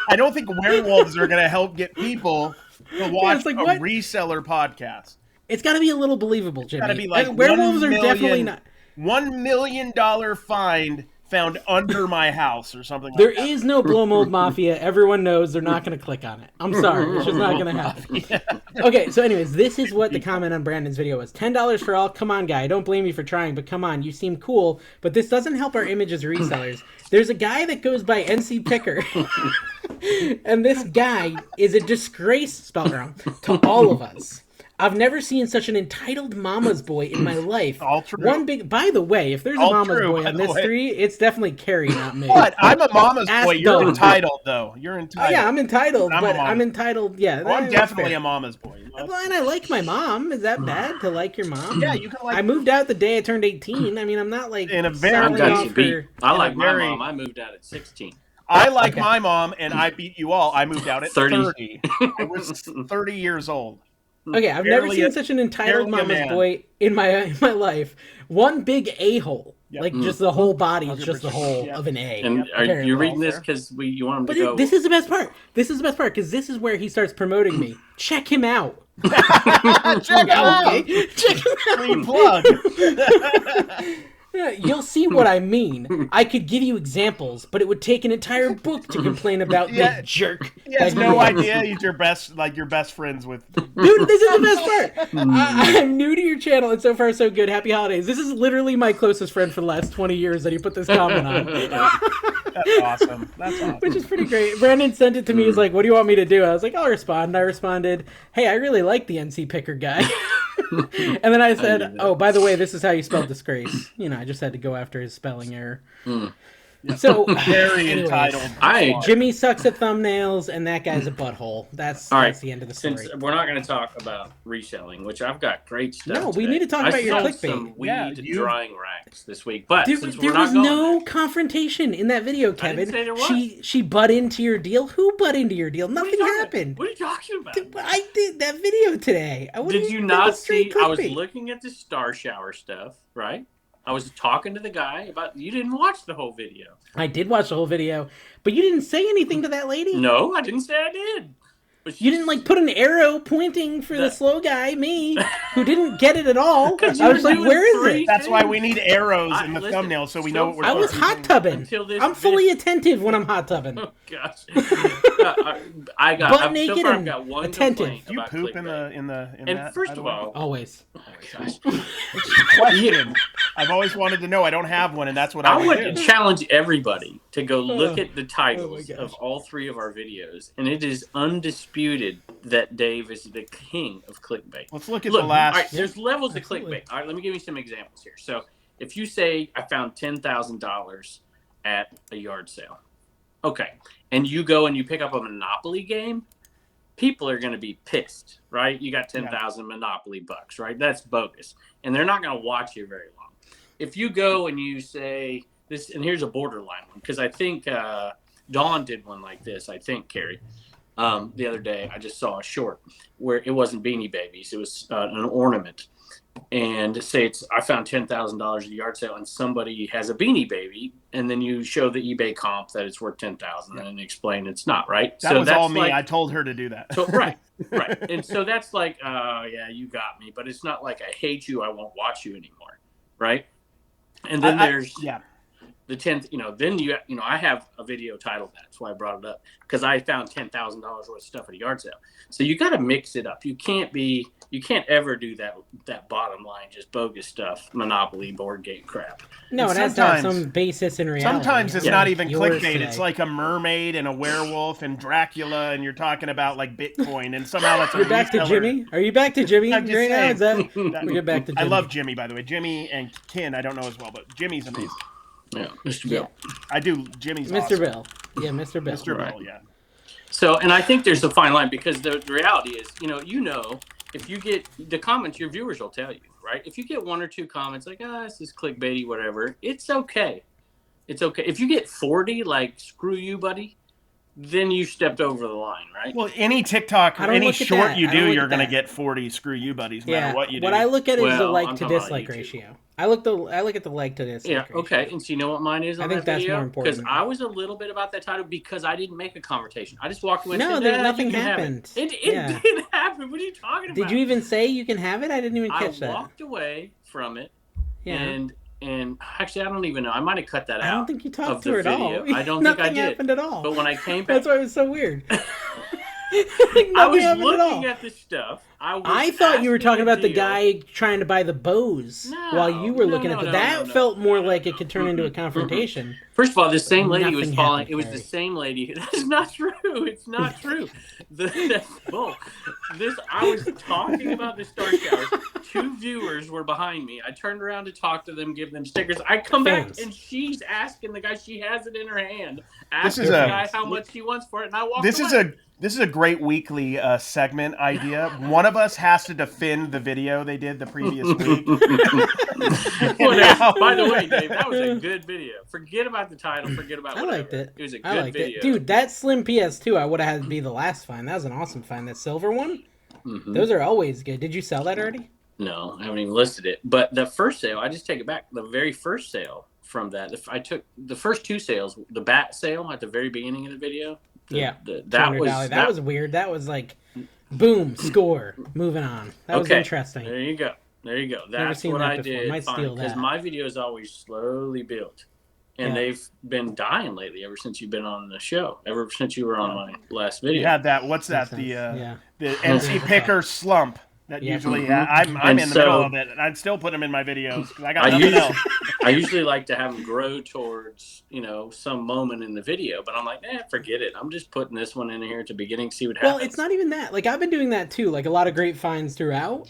I don't think werewolves are going to help get people to watch a reseller podcast. It's got to be a little believable, Jimmy. It's got to be like werewolves are definitely not. $1 million find found under my house or something like that. There is no blow mold mafia. Everyone knows they're not going to click on it. I'm sorry. It's just not going to happen. Yeah. Okay, so anyways, this is what the comment on Brandon's video was. $10 for all. Come on, guy. I don't blame you for trying, but come on. You seem cool, but this doesn't help our image as resellers. There's a guy that goes by NC Picker, and this guy is a disgrace, spelled wrong, to all of us. I've never seen such an entitled mama's boy in my life. All true. By the way, if there's a mama's boy on this three, it's definitely Carrie, not me. What? I'm a mama's boy. You're entitled, though. You're entitled. Yeah, I'm entitled, I'm entitled. Yeah, I'm definitely a mama's boy. Well, and I like my mom. Is that bad to like your mom? Yeah, you can like. I moved out the day I turned 18. I mean, I'm not like in a very. I like my mom. I moved out at 16. I like my mom, and I beat you all. I moved out at 30. I was 30 years old. Okay, I've never seen such an entitled mama's boy in my life. One big a-hole. Yep. Like, just the whole body is just the whole of an A. And are you reading this because you want him to go? This is the best part. Because this is where he starts promoting me. Check him out. Check him out. Check him out. Free plug. Yeah, you'll see what I mean. I could give you examples, but it would take an entire book to complain about that jerk. He has no idea he's your best friends with. Dude, this is the best part. I'm new to your channel, and so far so good. Happy holidays. This is literally my closest friend for the last 20 years that he put this comment on. That's awesome. Which is pretty great. Brandon sent it to me. He's like, "What do you want me to do?" I was like, "I'll respond." I responded, "Hey, I really like the NC Picker guy." And then I said, "Oh, by the way, this is how you spell disgrace." I just had to go after his spelling error. So very entitled. Jimmy sucks at thumbnails, and that guy's a butthole. That's the end of the story. Since we're not going to talk about reselling, which I've got great stuff. No, we need to talk about your clickbait. Some weed drying racks this week, but there was no confrontation in that video, Kevin. I didn't say there was. She butt into your deal. Who butt into your deal? Nothing happened. What are you talking about? I did that video today. Did you not see? I was looking at the Star Shower stuff, right? I was talking to the guy about. You didn't watch the whole video. I did watch the whole video, but you didn't say anything to that lady. No, I didn't say I did. You didn't like put an arrow pointing for the slow guy, me, who didn't get it at all. I was like, where is it? That's why we need arrows in the thumbnamel so we know what we're I was hot tubbing. I'm fully attentive when I'm hot tubbing. Oh gosh. I got butt naked so far, and I've got one attentive. complaint Do you about poop Clickbait. in And that, first of all, always. Oh my gosh. question. I've always wanted to know. I don't have one, and that's what I would do. challenge everybody to go look at the titles of all 3 of our videos, and it is undisputed that Dave is the king of clickbait. Let's look at the last. All right, there's levels of clickbait. All right, let me give you some examples here. So, if you say I found $10,000 at a yard sale, okay, and you go and you pick up a Monopoly game, people are going to be pissed, right? You got 10,000 Monopoly bucks, right? That's bogus, and they're not going to watch you very long. If you go and you say this, and here's a borderline one, because I think Dawn did one like this, I think, Carrie. The other day, I just saw a short where it wasn't Beanie Babies. It was an ornament. And say I found $10,000 at a yard sale and somebody has a Beanie Baby. And then you show the eBay comp that it's worth $10,000 and explain it's not, right? That was all me. Like, I told her to do that. So, right. And so that's like, yeah, you got me. But it's not like I hate you. I won't watch you anymore. Right. And then there's the 10th, then I have a video titled that. That's why I brought it up, because I found $10,000 worth of stuff at a yard sale. So you got to mix it up. You can't ever do that bottom line, just bogus stuff, Monopoly board game crap. No, it has to have some basis in reality. Sometimes it's not even clickbait. It's like a mermaid and a werewolf and Dracula, and you're talking about like Bitcoin, and somehow that's You're back to Jimmy? Are you back to Jimmy right now? Is that we get back to Jimmy? I love Jimmy, by the way. Jimmy and Ken, I don't know as well, but Jimmy's amazing. Yeah, Mr. Bill. I do. Jimmy's Mr. awesome. Bill. Yeah, Mr. Bill. Mr. Bill, yeah. So, and I think there's a fine line, because the reality is, if you get the comments, your viewers will tell you, right? If you get 1 or 2 comments like, this is clickbaity, whatever, it's okay. It's okay. If you get 40, like, screw you, buddy, then you stepped over the line, right? Well, any TikTok or any short you do, you're going to get 40 screw you buddies, no matter what you do. What I look at is the like to dislike ratio. I look at the like to dislike ratio. Okay. And so you know what mine is on that video? I think that's more important. Because I was a little bit about that title because I didn't make a conversation. I just walked away and said, nothing happened. It didn't happen. What are you talking about? Did you even say you can have it? I didn't even catch that. I walked away from it. Yeah. And actually, I don't even know. I might have cut that out. I don't think you talked to her at all. I don't think I did. Nothing happened at all. But when I came back... That's why it was so weird. I was looking at the stuff. I thought you were talking about the guy trying to buy the bows while you were looking at it. That felt more like it could turn into a confrontation. First of all, this same lady was falling. It was the same lady. That's not true. It's not true. That's bull. I was talking about the star showers. 2 viewers were behind me. I turned around to talk to them, give them stickers. I come back and she's asking the guy. She has it in her hand. Asking the guy how much he wants for it, and I walked away. This is a great weekly segment idea. One of us has to defend the video they did the previous week. By the way, Dave, that was a good video. Forget about the title. Forget about whatever. I liked it. It was a good video. Dude, that Slim PS2 I would have had to be the last find. That was an awesome find. That silver one? Mm-hmm. Those are always good. Did you sell that already? No, I haven't even listed it. But the first sale, I just take it back. The very first sale from that, I took the first 2 sales, the bat sale at the very beginning of the video. That was weird. That was like, boom, score, moving on. That was interesting. There you go. That's what I did. Because my videos always slowly built, and they've been dying lately ever since you've been on the show. Ever since you were on my last video. You had that. What's that? The MC Picker slump. That usually, I'm in the middle of it, and I'd still put them in my videos because I got nothing else. I usually like to have them grow towards, some moment in the video, but I'm like, forget it. I'm just putting this one in here at the beginning, see what happens. Well, it's not even that. Like, I've been doing that too. Like, a lot of great finds throughout.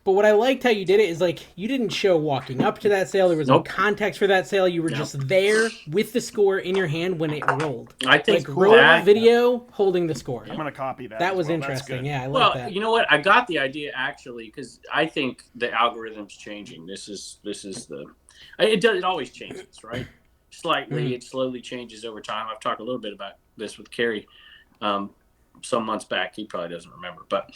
But what I liked how you did it is, like, you didn't show walking up to that sale. There was no context for that sale. You were just there with the score in your hand when it rolled. I think roll video holding the score. I'm going to copy that. That was interesting. Yeah, I like that. Well, you know what? I got the idea, actually, because I think the algorithm's changing. This is it always changes, right? Slightly. It slowly changes over time. I've talked a little bit about this with Kerry some months back. He probably doesn't remember, but...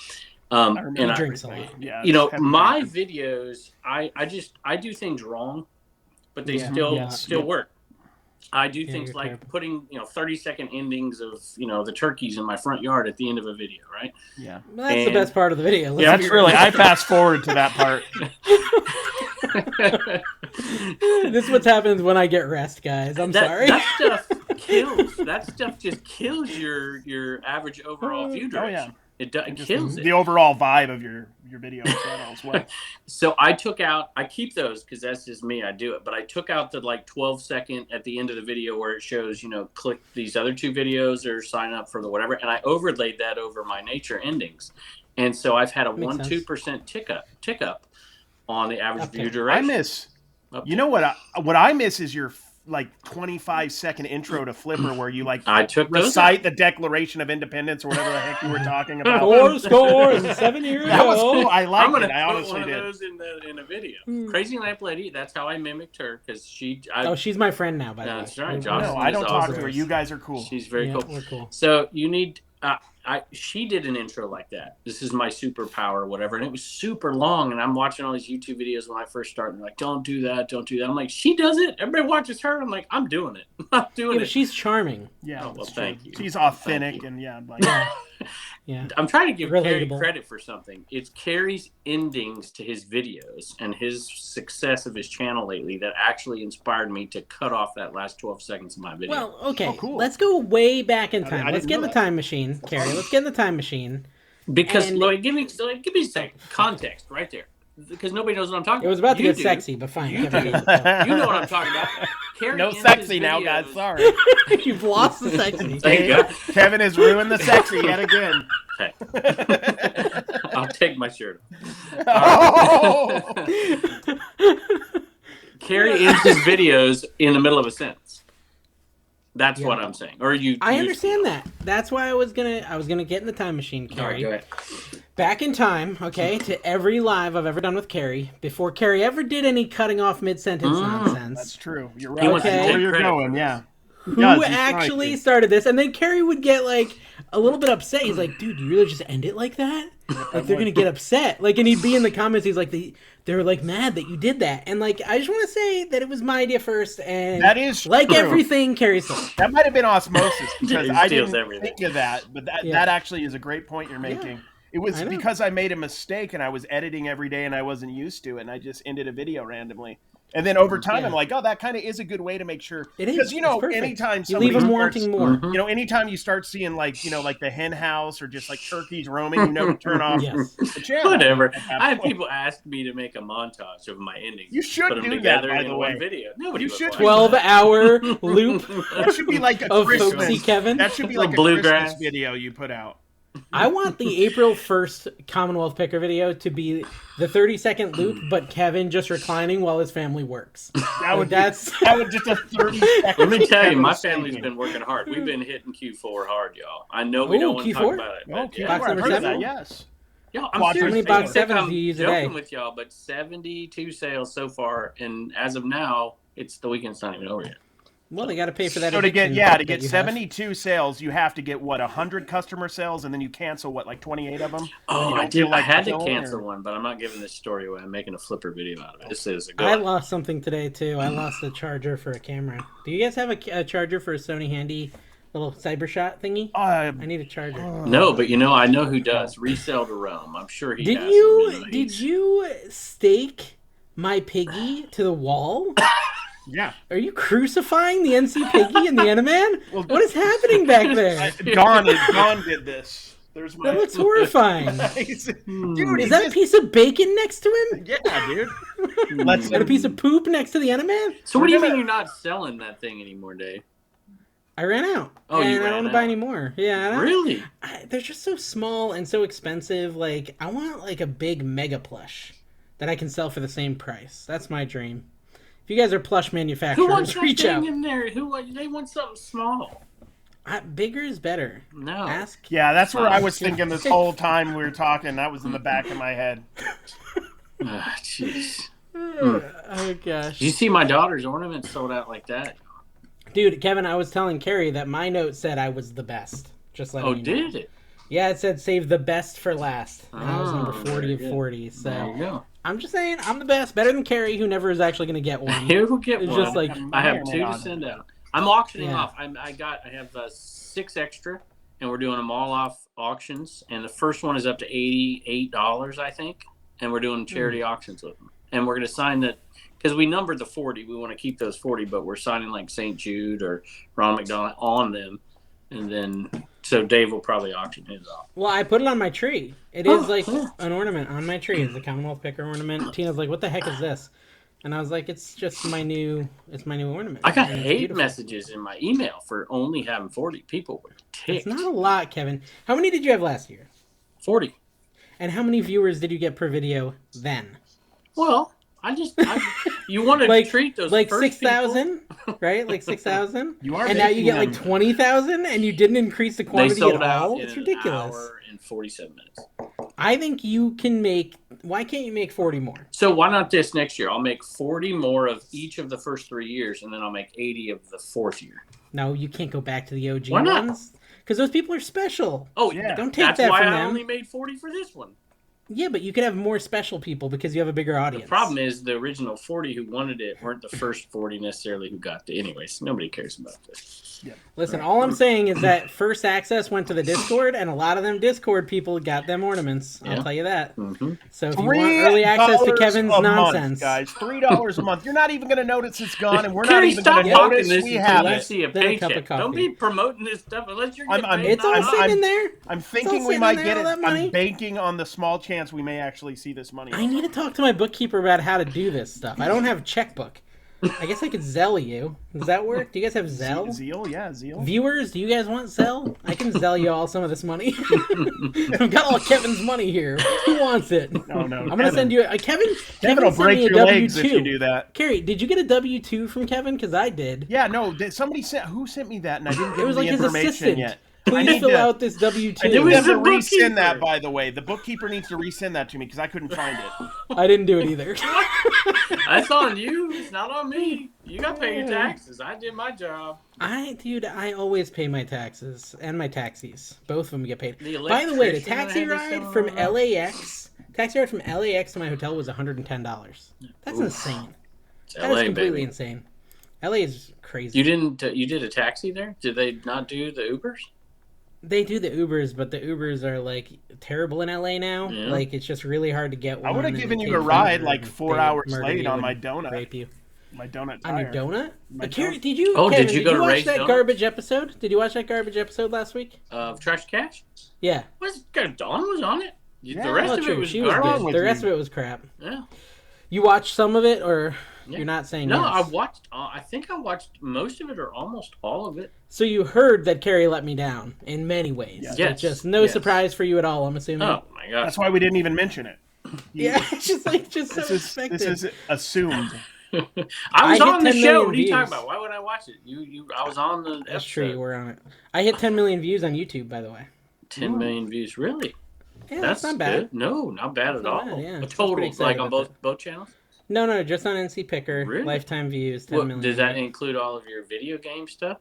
he drinks a lot. Yeah, my videos, I do things wrong, but they still work. I do Yeah, things you're like terrible. putting 30-second endings of the turkeys in my front yard at the end of a video, right? Yeah. Well, that's the best part of the video. Yeah, That's really, I fast forward to that part. This is what happens when I get rest, guys. I'm sorry. That stuff kills. That stuff just kills your average overall view duration. Oh, yeah. It kills it. The overall vibe of your video channel as well. So I keep those because that's just me. I do it. But I took out the 12-second at the end of the video where it shows, click these other 2 videos or sign up for the whatever. And I overlaid that over my nature endings. And so I've had a 1-2% tick up on the average view duration. You know what I miss is your 25-second intro to Flipper where you recite the Declaration of Independence or whatever the heck you were talking about. Score and 7 years That was ago. cool. I liked I'm it. I honestly one did. of those in a video. Crazy Lamp Lady. That's how I mimicked her because she's my friend now. By the way, that's right. No, I don't talk to her. You guys are cool. She's very cool. We're cool. So you need. She did an intro like that. This is my superpower, whatever, and it was super long. And I'm watching all these YouTube videos when I first started. And they're like, don't do that, don't do that. I'm like, she does it. Everybody watches her. I'm like, I'm doing it. I'm doing it. But she's charming. Yeah. Oh, well, thank you. She's authentic and yeah. Yeah. I'm trying to give Carrie Relatable. credit for something. It's Carrie's endings to his videos and his success of his channel lately that actually inspired me to cut off that last 12 seconds of my video. Well, okay. Oh, cool. Let's go way back in time. I Let's didn't get in know the that. time machine, Carrie. Let's get in the time machine. Because give me a second context right there. Because nobody knows what I'm talking about. It was about to You get do. sexy, but fine. You Kevin, do. go. You know what I'm talking about. Carrie No ends sexy his now, videos- guys. Sorry. You've lost the sexy. Thank God. Kevin has ruined the sexy yet again. Okay. I'll take my shirt Oh! Carrie ends his videos in the middle of a sentence. That's what I'm saying. Or I understand that. That's why I was gonna get in the time machine, All right, Carrie. go ahead. Back in time, okay, to every live I've ever done with Carrie, before Carrie ever did any cutting off mid-sentence nonsense. That's true. You're He right. wants to Okay. take Where you're credit going, for yeah. Who Yeah, he's actually right. started this? And then Carrie would get a little bit upset. He's like, "Dude, you really just end it like that? Like they're gonna get upset." And he'd be in the comments. He's like, "They're mad that you did that." And I just want to say that it was my idea first. And That is like true. everything, Carrie stole. That might have been osmosis because He I steals didn't everything. think of that, but that actually is a great point you're making. It was I know. because I made a mistake and I was editing every day and I wasn't used to it and I just ended a video randomly. And then over time, I'm like, oh, that kind of is a good way to make sure. It is. Because, It's perfect. anytime You somebody leave them starts, wanting more. anytime you start seeing like the hen house or just like turkeys roaming, to turn off Yes. the channel. Whatever. At that I have point. people ask me to make a montage of my endings. You should put them do that, together by in the one way. video. Nobody You would should watch do that. 12-hour loop That should be like a of Christmas. folksy Kevin. That should be Like like a bluegrass. Christmas video you put out. I want the April 1st Commonwealth Picker video to be the 30-second loop, but Kevin just reclining while his family works. That would That's just a 30-second. Let me tell you, my statement. family's been working hard. We've been hitting Q4 hard, y'all. I know we Ooh, don't want to talk Q4? about it. Oh, But Q4, Box I've number heard of 7? that, yes. Yo, I'm How serious. many box I think sevens I'm do you use a joking day? with y'all, but 72 sales so far, and as of now, the weekend's not even over yet. well, they got to pay for that. So to get addiction that you have. 72 sales, you have to get 100 customer sales, and then you cancel like 28 of them. Oh, You I don't did. feel I like had to killing, cancel or- one, but I'm not giving this story away. I'm making a flipper video out of it. This is a good I one. lost something today too. I lost a charger for a camera. Do you guys have a charger for a Sony Handy little CyberShot thingy? I need a charger. No, but I know who does. Resell to Rome. I'm sure he Did has. you stake my piggy to the wall? Yeah. Are you crucifying the NC Piggy and the Animan? What is happening back there? Don did this. There's my. That looks horrifying. Dude, Is that a piece of bacon next to him? Yeah, dude. Let's Is that a piece of poop next to the Animan? So what do you mean you're not selling that thing anymore, Dave? I ran out. Oh, you and I ran don't want to out. buy any more. Yeah. I don't- Really? They're just so small and so expensive. I want a big mega plush that I can sell for the same price. That's my dream. If you guys are plush Who manufacturers, wants that reach thing out. in there? They want something small. Bigger is better. No. Ask. Yeah, that's where I was thinking this whole time we were talking. That was in the back of my head. Ah, jeez. Oh gosh. Did you see my daughter's ornament sold out like that? Dude, Kevin, I was telling Carrie that my note said I was the best. Just letting Oh, you know. did it? Yeah, it said save the best for last. And I was number Oh, 40 very of good. 40. So There you go. I'm just saying I'm the best. Better than Carrie, who never is actually going to get one. Here we'll get It's one. just like I have May or may two to not. send out. I'm auctioning off. I have 6 extra, and we're doing them all off auctions. And the first one is up to $88, I think. And we're doing charity auctions with them. And we're going to sign that because we numbered the 40. We want to keep those 40, but we're signing like St. Jude or Ronald McDonald on them. And then, so Dave will probably auction his off. Well, I put it on my tree. It is like an ornament on my tree. It's a Commonwealth Picker ornament. Tina's like, "What the heck is this?" And I was like, "It's just my new ornament." I got hate messages in my email for only having 40. People were ticked. It's not a lot, Kevin. How many did you have last year? 40. And how many viewers did you get per video then? Well, you want to treat those like first 6,000, right? Like 6,000. And now you get like 20,000, and you didn't increase the quantity they sold at all. out It's in ridiculous. An hour and 47 minutes. I think you can make. Why can't you make 40 more? So why not this next year? I'll make 40 more of each of the first 3 years, and then I'll make 80 of the 4th year. No, you can't go back to the OG Why not? ones because those people are special. Oh yeah, don't take that's that why from I them. only made 40 for this one. Yeah, but you could have more special people because you have a bigger audience. The problem is the original 40 who wanted it weren't the first 40 necessarily who got it. Anyways, nobody cares about this. Yeah. Listen, all I'm saying is that first access went to the Discord, and a lot of them Discord people got them ornaments. I'll tell you that. Mm-hmm. So if you want early access to Kevin's nonsense, guys, $3 a month. You're not even going to notice it's gone, and we're Carrie, not even going to notice we have Let's it. see a Then a cup of paycheck. coffee. Don't be promoting this stuff unless you're getting paid. it's all sitting in there. I'm thinking we might get it. I'm banking on the small chance we may actually see this money. I need to talk to my bookkeeper about how to do this stuff. I don't have a checkbook. I guess I could Zelle you. Does that work? Do you guys have Zelle? Zeal, yeah, Zeal. Viewers, do you guys want Zelle? I can Zelle you all some of this money. I've got all Kevin's money here. Who wants it? No, I'm gonna send you Kevin will break me a your legs W2. if you do that. Carrie, did you get a W-2 from Kevin? Because I did. Yeah, no. Somebody sent. Who sent me that? And I didn't It get was the like his information assistant. yet. Please fill out this W-2. I need them to resend bookkeeper. that, by the way. The bookkeeper needs to resend that to me because I couldn't find it. I didn't do it either. That's on you. It's not on me. You got to pay your taxes. I did my job. I always pay my taxes and my taxis. Both of them get paid. The By the way, the electrician taxi I had to ride sell from around. LAX to my hotel was $110. That's insane. It's That is LA, completely baby. insane. LA is crazy. You didn't. You did a taxi there? Did they not do the Ubers? They do the Ubers, but the Ubers are like terrible in LA now. Yeah. Like it's just really hard to get one. I would have and given they you a can't ride find like you, 4 they hours murder late you on and my donut. rape you. My donut On your tire. donut? My Carrie, donut. did you? Oh, Kevin, did you go to watch Ray's that Donut? garbage episode? Did you watch that garbage episode last week? Of Trash Cash? Yeah. Dawn was on it. Yeah. The rest Oh, of true. it was She was garbage. good. with The rest you? of it was crap. Yeah. You watched some of it, or Yeah. you're not saying No, yes? I watched. I think I watched most of it or almost all of it. So you heard that Carrie let me down in many ways. Yes. Like, just no Yes. surprise for you at all, I'm assuming. Oh my gosh. That's why we didn't even mention it. Yeah, it's just so This expected. is assumed. I was hit on the 10 show. million What are you talking views. about? Why would I watch it? I was on the That's true, you episode. were on it. I hit 10 million views on YouTube, by the way. 10 million views. Really? Yeah, that's not bad. Good. No, not bad at not all. bad, yeah. A I was total, pretty excited like on about both channels. No, just on NC Picker. Really? Lifetime views, 10 million. Does that include all of your video game stuff?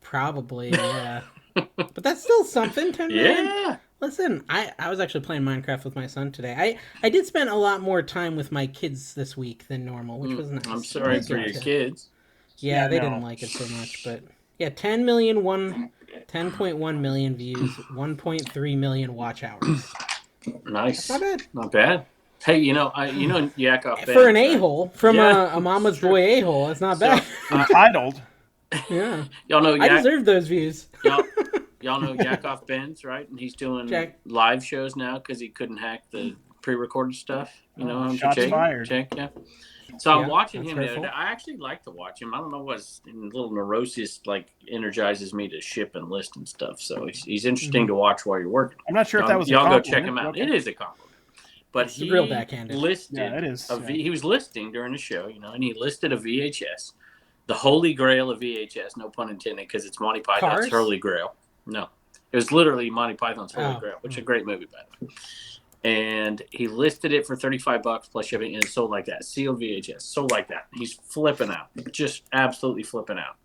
Probably, yeah. But that's still something, 10 million. Yeah. Listen, I was actually playing Minecraft with my son today. I did spend a lot more time with my kids this week than normal, which was nice. I'm sorry It was for good your to- kids. Yeah, Yeah, they no. didn't like it so much, but yeah, 10.1 million views, 1.3 million watch hours. Nice. Not bad. Not bad. Hey, Yak Off For an Benz, right? a-hole, from Yeah, a mama's sure. boy a-hole, that's not bad. Entitled. Yeah. Y'all know I Yak. deserve those views. Y'all know Yak Off Benz, right? And he's doing Jack. live shows now because he couldn't hack the pre-recorded stuff. You know, Shots fired. Yeah. So I'm Yeah, watching that's him the other hurtful. day. I actually like to watch him. I don't know what's a little neurosis like energizes me to ship and list and stuff. So he's interesting to watch while you're working. I'm not sure if that was a y'all go compliment. check him out. Okay. It is a compliment. But It's he real backhanded. listed Yeah, it is, he was listing during the show, and he listed a VHS, the holy grail of VHS, no pun intended, because it's Monty Python's Cars? Holy Grail. No, it was literally Monty Python's Holy Oh. Grail, which is a great movie, by the way. And he listed it for $35 plus shipping, and it sold like that. Sealed VHS, sold like that. He's flipping out, just absolutely flipping out,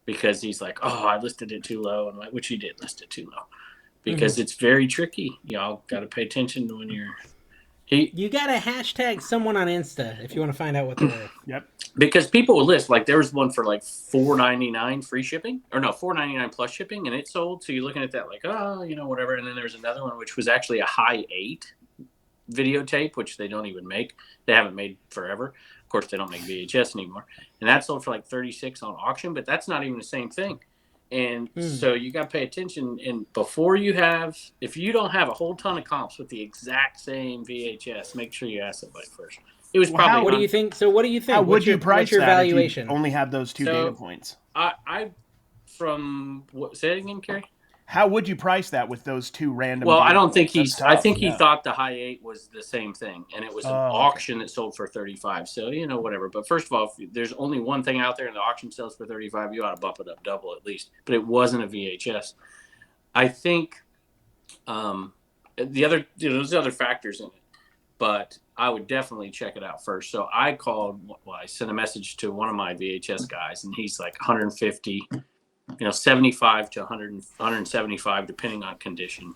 because he's like, "Oh, I listed it too low," and which he did list it too low, because it's very tricky. Y'all got to pay attention when you're You got to hashtag someone on Insta if you want to find out what they're worth. Yep. Because people will list, like there was one for like $4.99 free shipping, or no, $4.99 plus shipping, and it sold. So you're looking at that like, oh, whatever. And then there's another one which was actually a high 8 videotape, which they don't even make. They haven't made forever. Of course, they don't make VHS anymore. And that sold for like 36 on auction, but that's not even the same thing. And so you got to pay attention. And if you don't have a whole ton of comps with the exact same VHS, make sure you ask somebody first. It was probably. What do you think? So what do you think? How would you price your that valuation? If you only have those two data points. Say it again, Kerry. How would you price that with those two random? Well, I don't think I think he Yeah. thought the high 8 was the same thing, and it was an auction that sold for 35. So whatever. But first of all, if there's only one thing out there, and the auction sells for 35, you ought to bump it up double at least. But it wasn't a VHS. I think there's other factors in it, but I would definitely check it out first. So I sent a message to one of my VHS guys, and he's like 150. 75 to 100, 175, depending on condition.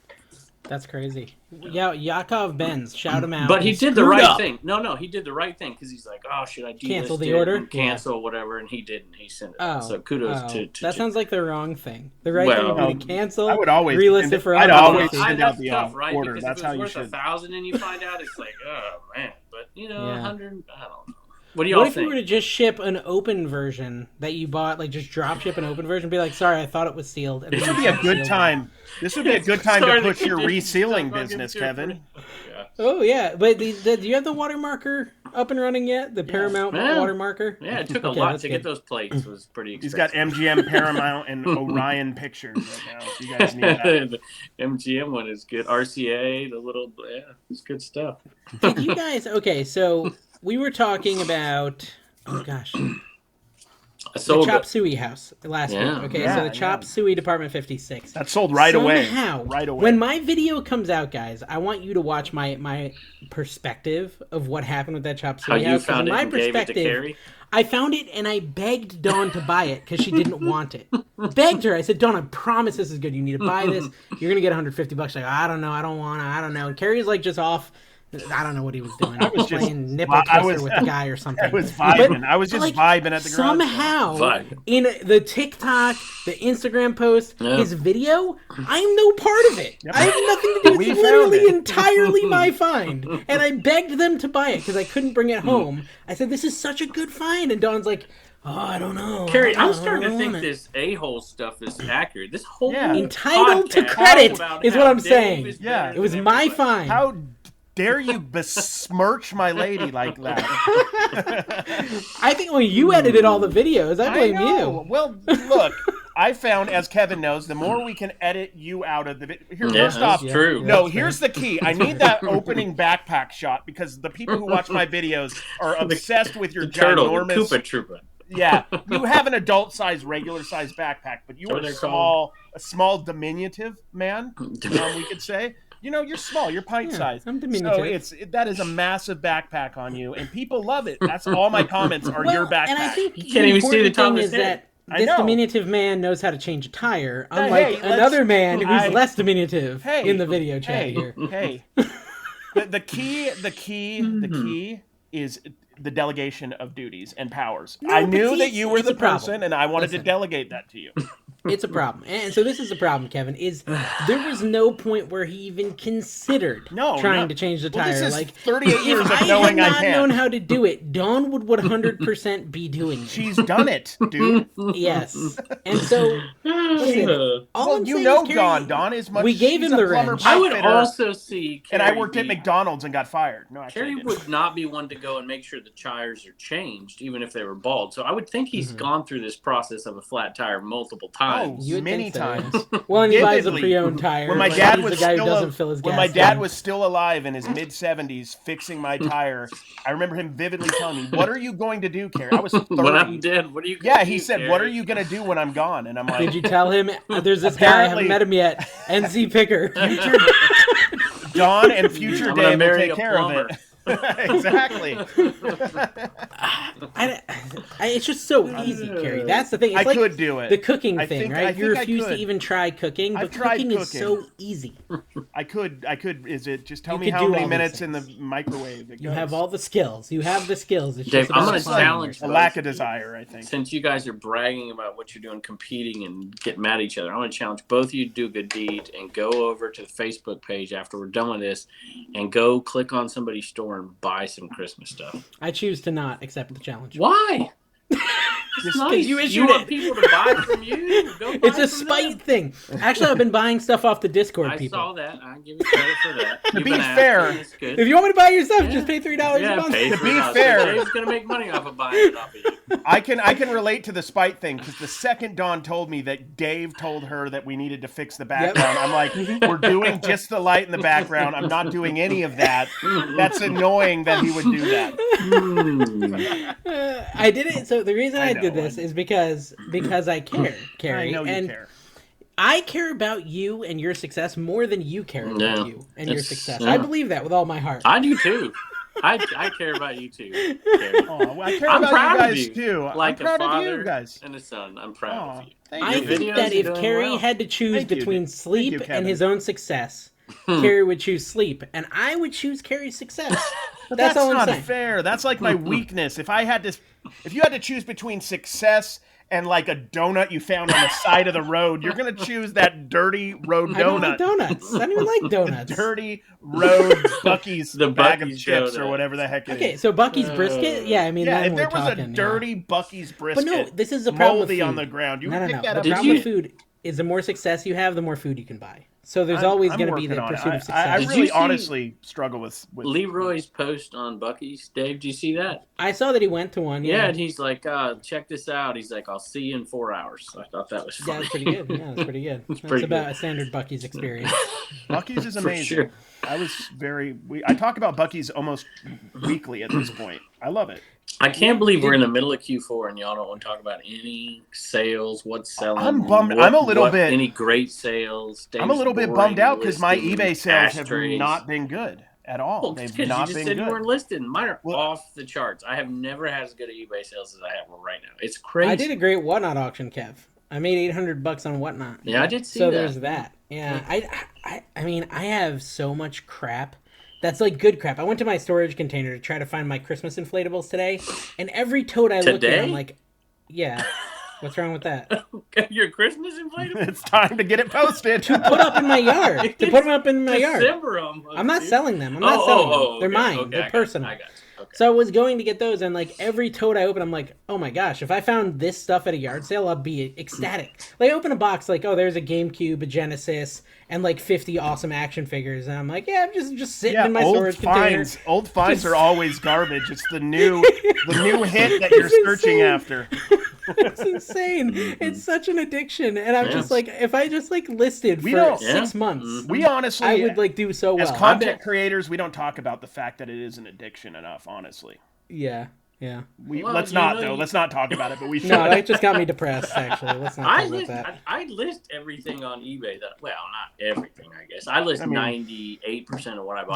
That's crazy. Yeah, Yakov Benz, shout him out. But he did the right thing. No, he did the right thing because he's like, oh, should I cancel the order? And cancel whatever, and he didn't. He sent it. So kudos to that sounds like the wrong thing. The right thing would be to cancel. I would always relist it for. I'd always send out that's the tough, right? order. Because That's if how it's you worth should. 1,000 and you find out, it's like, oh man. But 100, I don't know. What do What y'all if think? you were to just ship an open version that you bought, like just drop ship an open version, be like, sorry, I thought it was sealed. And This would be a good time. This would be a good time to push your resealing business, Kevin. Yeah. Oh yeah, but do you have the watermarker up and running yet? The Paramount watermarker? Yeah, it took a lot to get those plates. It was pretty expensive. He's got MGM, Paramount, and Orion Pictures right now. So you guys need that. The MGM one is good. RCA, it's good stuff. Did you guys? Okay, so we were talking about. Oh gosh. The Chop Suey house last week. Okay, so the Chop Suey Department 56. That sold right away. Right away. When my video comes out, guys, I want you to watch my perspective of what happened with that Chop Suey house. How you found it and gave it to Carrie? I found it and I begged Dawn to buy it because she didn't want it. Begged her. I said, Dawn, I promise this is good. You need to buy this. You're gonna get $150. She's like, I don't know. I don't want to. I don't know. And Carrie's like just off. I don't know what he was doing. I was playing nipple twister with the guy or something. I was vibing. I was just vibing at the garage. Somehow, in the TikTok, the Instagram post, his video, I'm no part of it. I have nothing to do with it. It's literally entirely my find. And I begged them to buy it because I couldn't bring it home. I said, this is such a good find. And Dawn's like, oh, I don't know. Carrie, I'm starting to think this a-hole stuff is accurate. This whole entitled to credit is what I'm saying. Yeah, it was my find. How dare you besmirch my lady like that? I think when you edited all the videos, I blame you. Well, look, I found, as Kevin knows, the more we can edit you out of the video. First off, true. No, here's the key. I need that opening backpack shot because the people who watch my videos are obsessed with your ginormous Koopa Troopa. Yeah, you have an adult-sized, regular-sized backpack, but you are a small diminutive man, we could say. You're small. You're pint-sized. I'm diminutive. So that is a massive backpack on you, and people love it. That's all my comments are your backpack. And I think you can't even see the top of his head. head. This diminutive man knows how to change a tire, unlike another man who's less diminutive in the video chat here. Hey, the key is the delegation of duties and powers. I knew that you were the person, and I wanted to delegate that to you. It's a problem. And so this is the problem, Kevin, is there was no point where he even considered trying to change the tire. This is like 38 years if of knowing I I had not can. known how to do it, Dawn would 100% be doing it. She's done it, dude. Yes. And so listen, well, you know Dawn. Dawn is much. We gave him the wrench. I would also see Carrie, and I worked at McDonald's and got fired. No, Carrie would not be one to go and make sure the tires are changed, even if they were bald. So I would think he's gone through this process of a flat tire multiple times. Oh, many times. Well, and he buys a pre-owned tire. When my dad was the guy who doesn't fill his gas. When my dad was still alive in his mid-70s, fixing my tire, I remember him vividly telling me, "What are you going to do, Carrie?" I was 30. When I'm dead, what are you? Gonna do, he said, Carrie? "What are you going to do when I'm gone?" And I'm like, "Did you tell him there's this guy? I haven't met him yet. NC Picker." Dawn and future Dave will take care of it. Exactly. It's just so easy, Carrie. That's the thing. It's I like could do it. The cooking thing, right? You think refuse I to could. even try cooking, but I've tried cooking is cooking. so easy. I could. Is it just tell You me could how do many all these minutes in the things. microwave it You goes? have all the skills. You have the skills. It's Dave, just I'm about gonna finding challenge a yourself. lack of desire, I think. Since you guys are bragging about what you're doing, competing and getting mad at each other, I want to challenge both of you to do a good deed and go over to the Facebook page after we're done with this and go click on somebody's store and buy some Christmas stuff. I choose to not accept the challenge. Why? Just nice. you issued You want it. people to buy from you? Go buy It's a from spite them. thing. Actually, I've been buying stuff off the Discord I people. saw that. I give you credit for that. To You've be been fair, asking. It's good. If you want me to buy your stuff, Yeah. just pay $3 a month. Pay To be $3. fair- Dave's gonna make money off of buying it off of you. I can relate to the spite thing because the second Dawn told me that Dave told her that we needed to fix the background, I'm like, we're doing just the light in the background. I'm not doing any of that. That's annoying that he would do that. I did it. So the reason I know, did this is because I care, Carrie. I know you and care. I care about you and your success more than you care about Yeah. you and your It's- success. yeah. I believe that with all my heart. I do too. I care about you too. Carrie. Oh, well, I care I'm about proud you of guys you. too. Like I'm proud a of father you guys. and a son. I'm proud of you. Thank I you. think videos that are if doing Carrie well. had to choose Thank you, between Thank sleep you, and Kevin. his own success, Carrie would choose sleep, and I would choose Carrie's success. But That's all I'm not saying. fair. That's like my weakness. If you had to choose between success and like a donut you found on the side of the road, you're gonna choose that dirty road donut. I don't like donuts. I don't even like donuts. Dirty road Bucky's The bag Buc-ee's of chips or donut. whatever the heck it Okay, is. so Bucky's brisket? Yeah, I mean, Yeah, then if we're there was talking, a yeah. dirty Bucky's brisket, But no, this is the problem with moldy food. on the ground, you would No. pick that The up. problem you- with food is the more success you have, the more food you can buy. So there's always I'm going to be working the on it. pursuit of I success. Did really you see honestly struggle with Leroy's post on Bucky's. Dave, do you see that? I saw that he went to one. Yeah, Yeah, and he's like, check this out. He's like, I'll see you in 4 hours. I thought that was yeah, funny. that's pretty good. Yeah, that's pretty good. That's pretty about good. a standard Bucky's experience. Bucky's is For amazing. sure. I was I talk about Bucky's almost weekly at this point. I love it. I can't believe we're in the middle of Q4 and y'all don't want to talk about any sales, what's selling. I'm bummed. I'm a little bit- Any great sales. I'm a little bit bummed out because my eBay sales have not been good at all. Well, They've because not you just been said good. you weren't listed. Mine are Well- off the charts. I have never had as good eBay sales as I have right now. It's crazy. I did a great Whatnot auction, Kev. I made $800 on Whatnot. Yeah, I did see So that. there's that. Yeah, I mean, I have so much crap. That's like good crap. I went to my storage container to try to find my Christmas inflatables today, and every tote I look at, Today? I'm like, yeah, what's wrong with that? Your Christmas inflatable? It's time to get it posted. Put up in my yard. To put them up in my yard. December almost, I'm not dude. selling them. I'm not selling them. They're okay, mine. okay, They're I got you, personal. I got you. Okay. So I was going to get those, and like every tote I open, I'm like, oh my gosh, if I found this stuff at a yard sale, I'd be ecstatic. Like I open a box, like, oh, there's a GameCube, a Genesis, and like 50 awesome action figures, and I'm like, yeah, I'm just sitting in my storage container. Old finds are always garbage. It's the new hit that you're It's searching insane. after. It's insane. It's such an addiction, and I'm just like, if I just like listed We for don't- 6 Yeah. months, We honestly, I would like do so well. as content creators, we don't talk about the fact that it is an addiction enough. Honestly, Yeah. Well, let's you not know, though. you- Let's not talk about it. But we should. No, that just got me depressed. Actually, let's not I talk about list, that. I list everything on eBay. Well, not everything, I guess. I list 98% of what I buy.